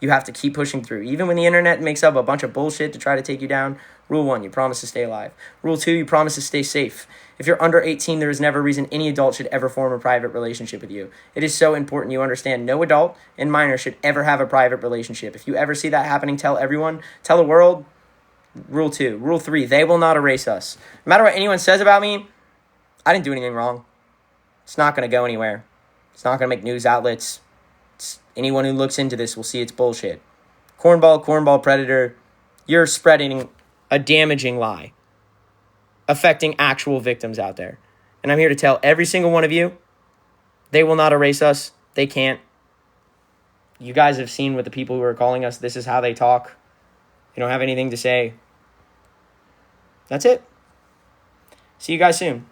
you have to keep pushing through. Even when the internet makes up a bunch of bullshit to try to take you down, rule 1, you promise to stay alive. Rule 2, you promise to stay safe. If you're under 18, there is never a reason any adult should ever form a private relationship with you. It is so important you understand no adult and minor should ever have a private relationship. If you ever see that happening, tell everyone, tell the world. Rule 2. Rule 3, they will not erase us. No matter what anyone says about me, I didn't do anything wrong. It's not going to go anywhere. It's not going to make news outlets. Anyone who looks into this will see it's bullshit. Cornball predator, you're spreading a damaging lie affecting actual victims out there. And I'm here to tell every single one of you, they will not erase us. They can't. You guys have seen with the people who are calling us, this is how they talk. They don't have anything to say. That's it. See you guys soon.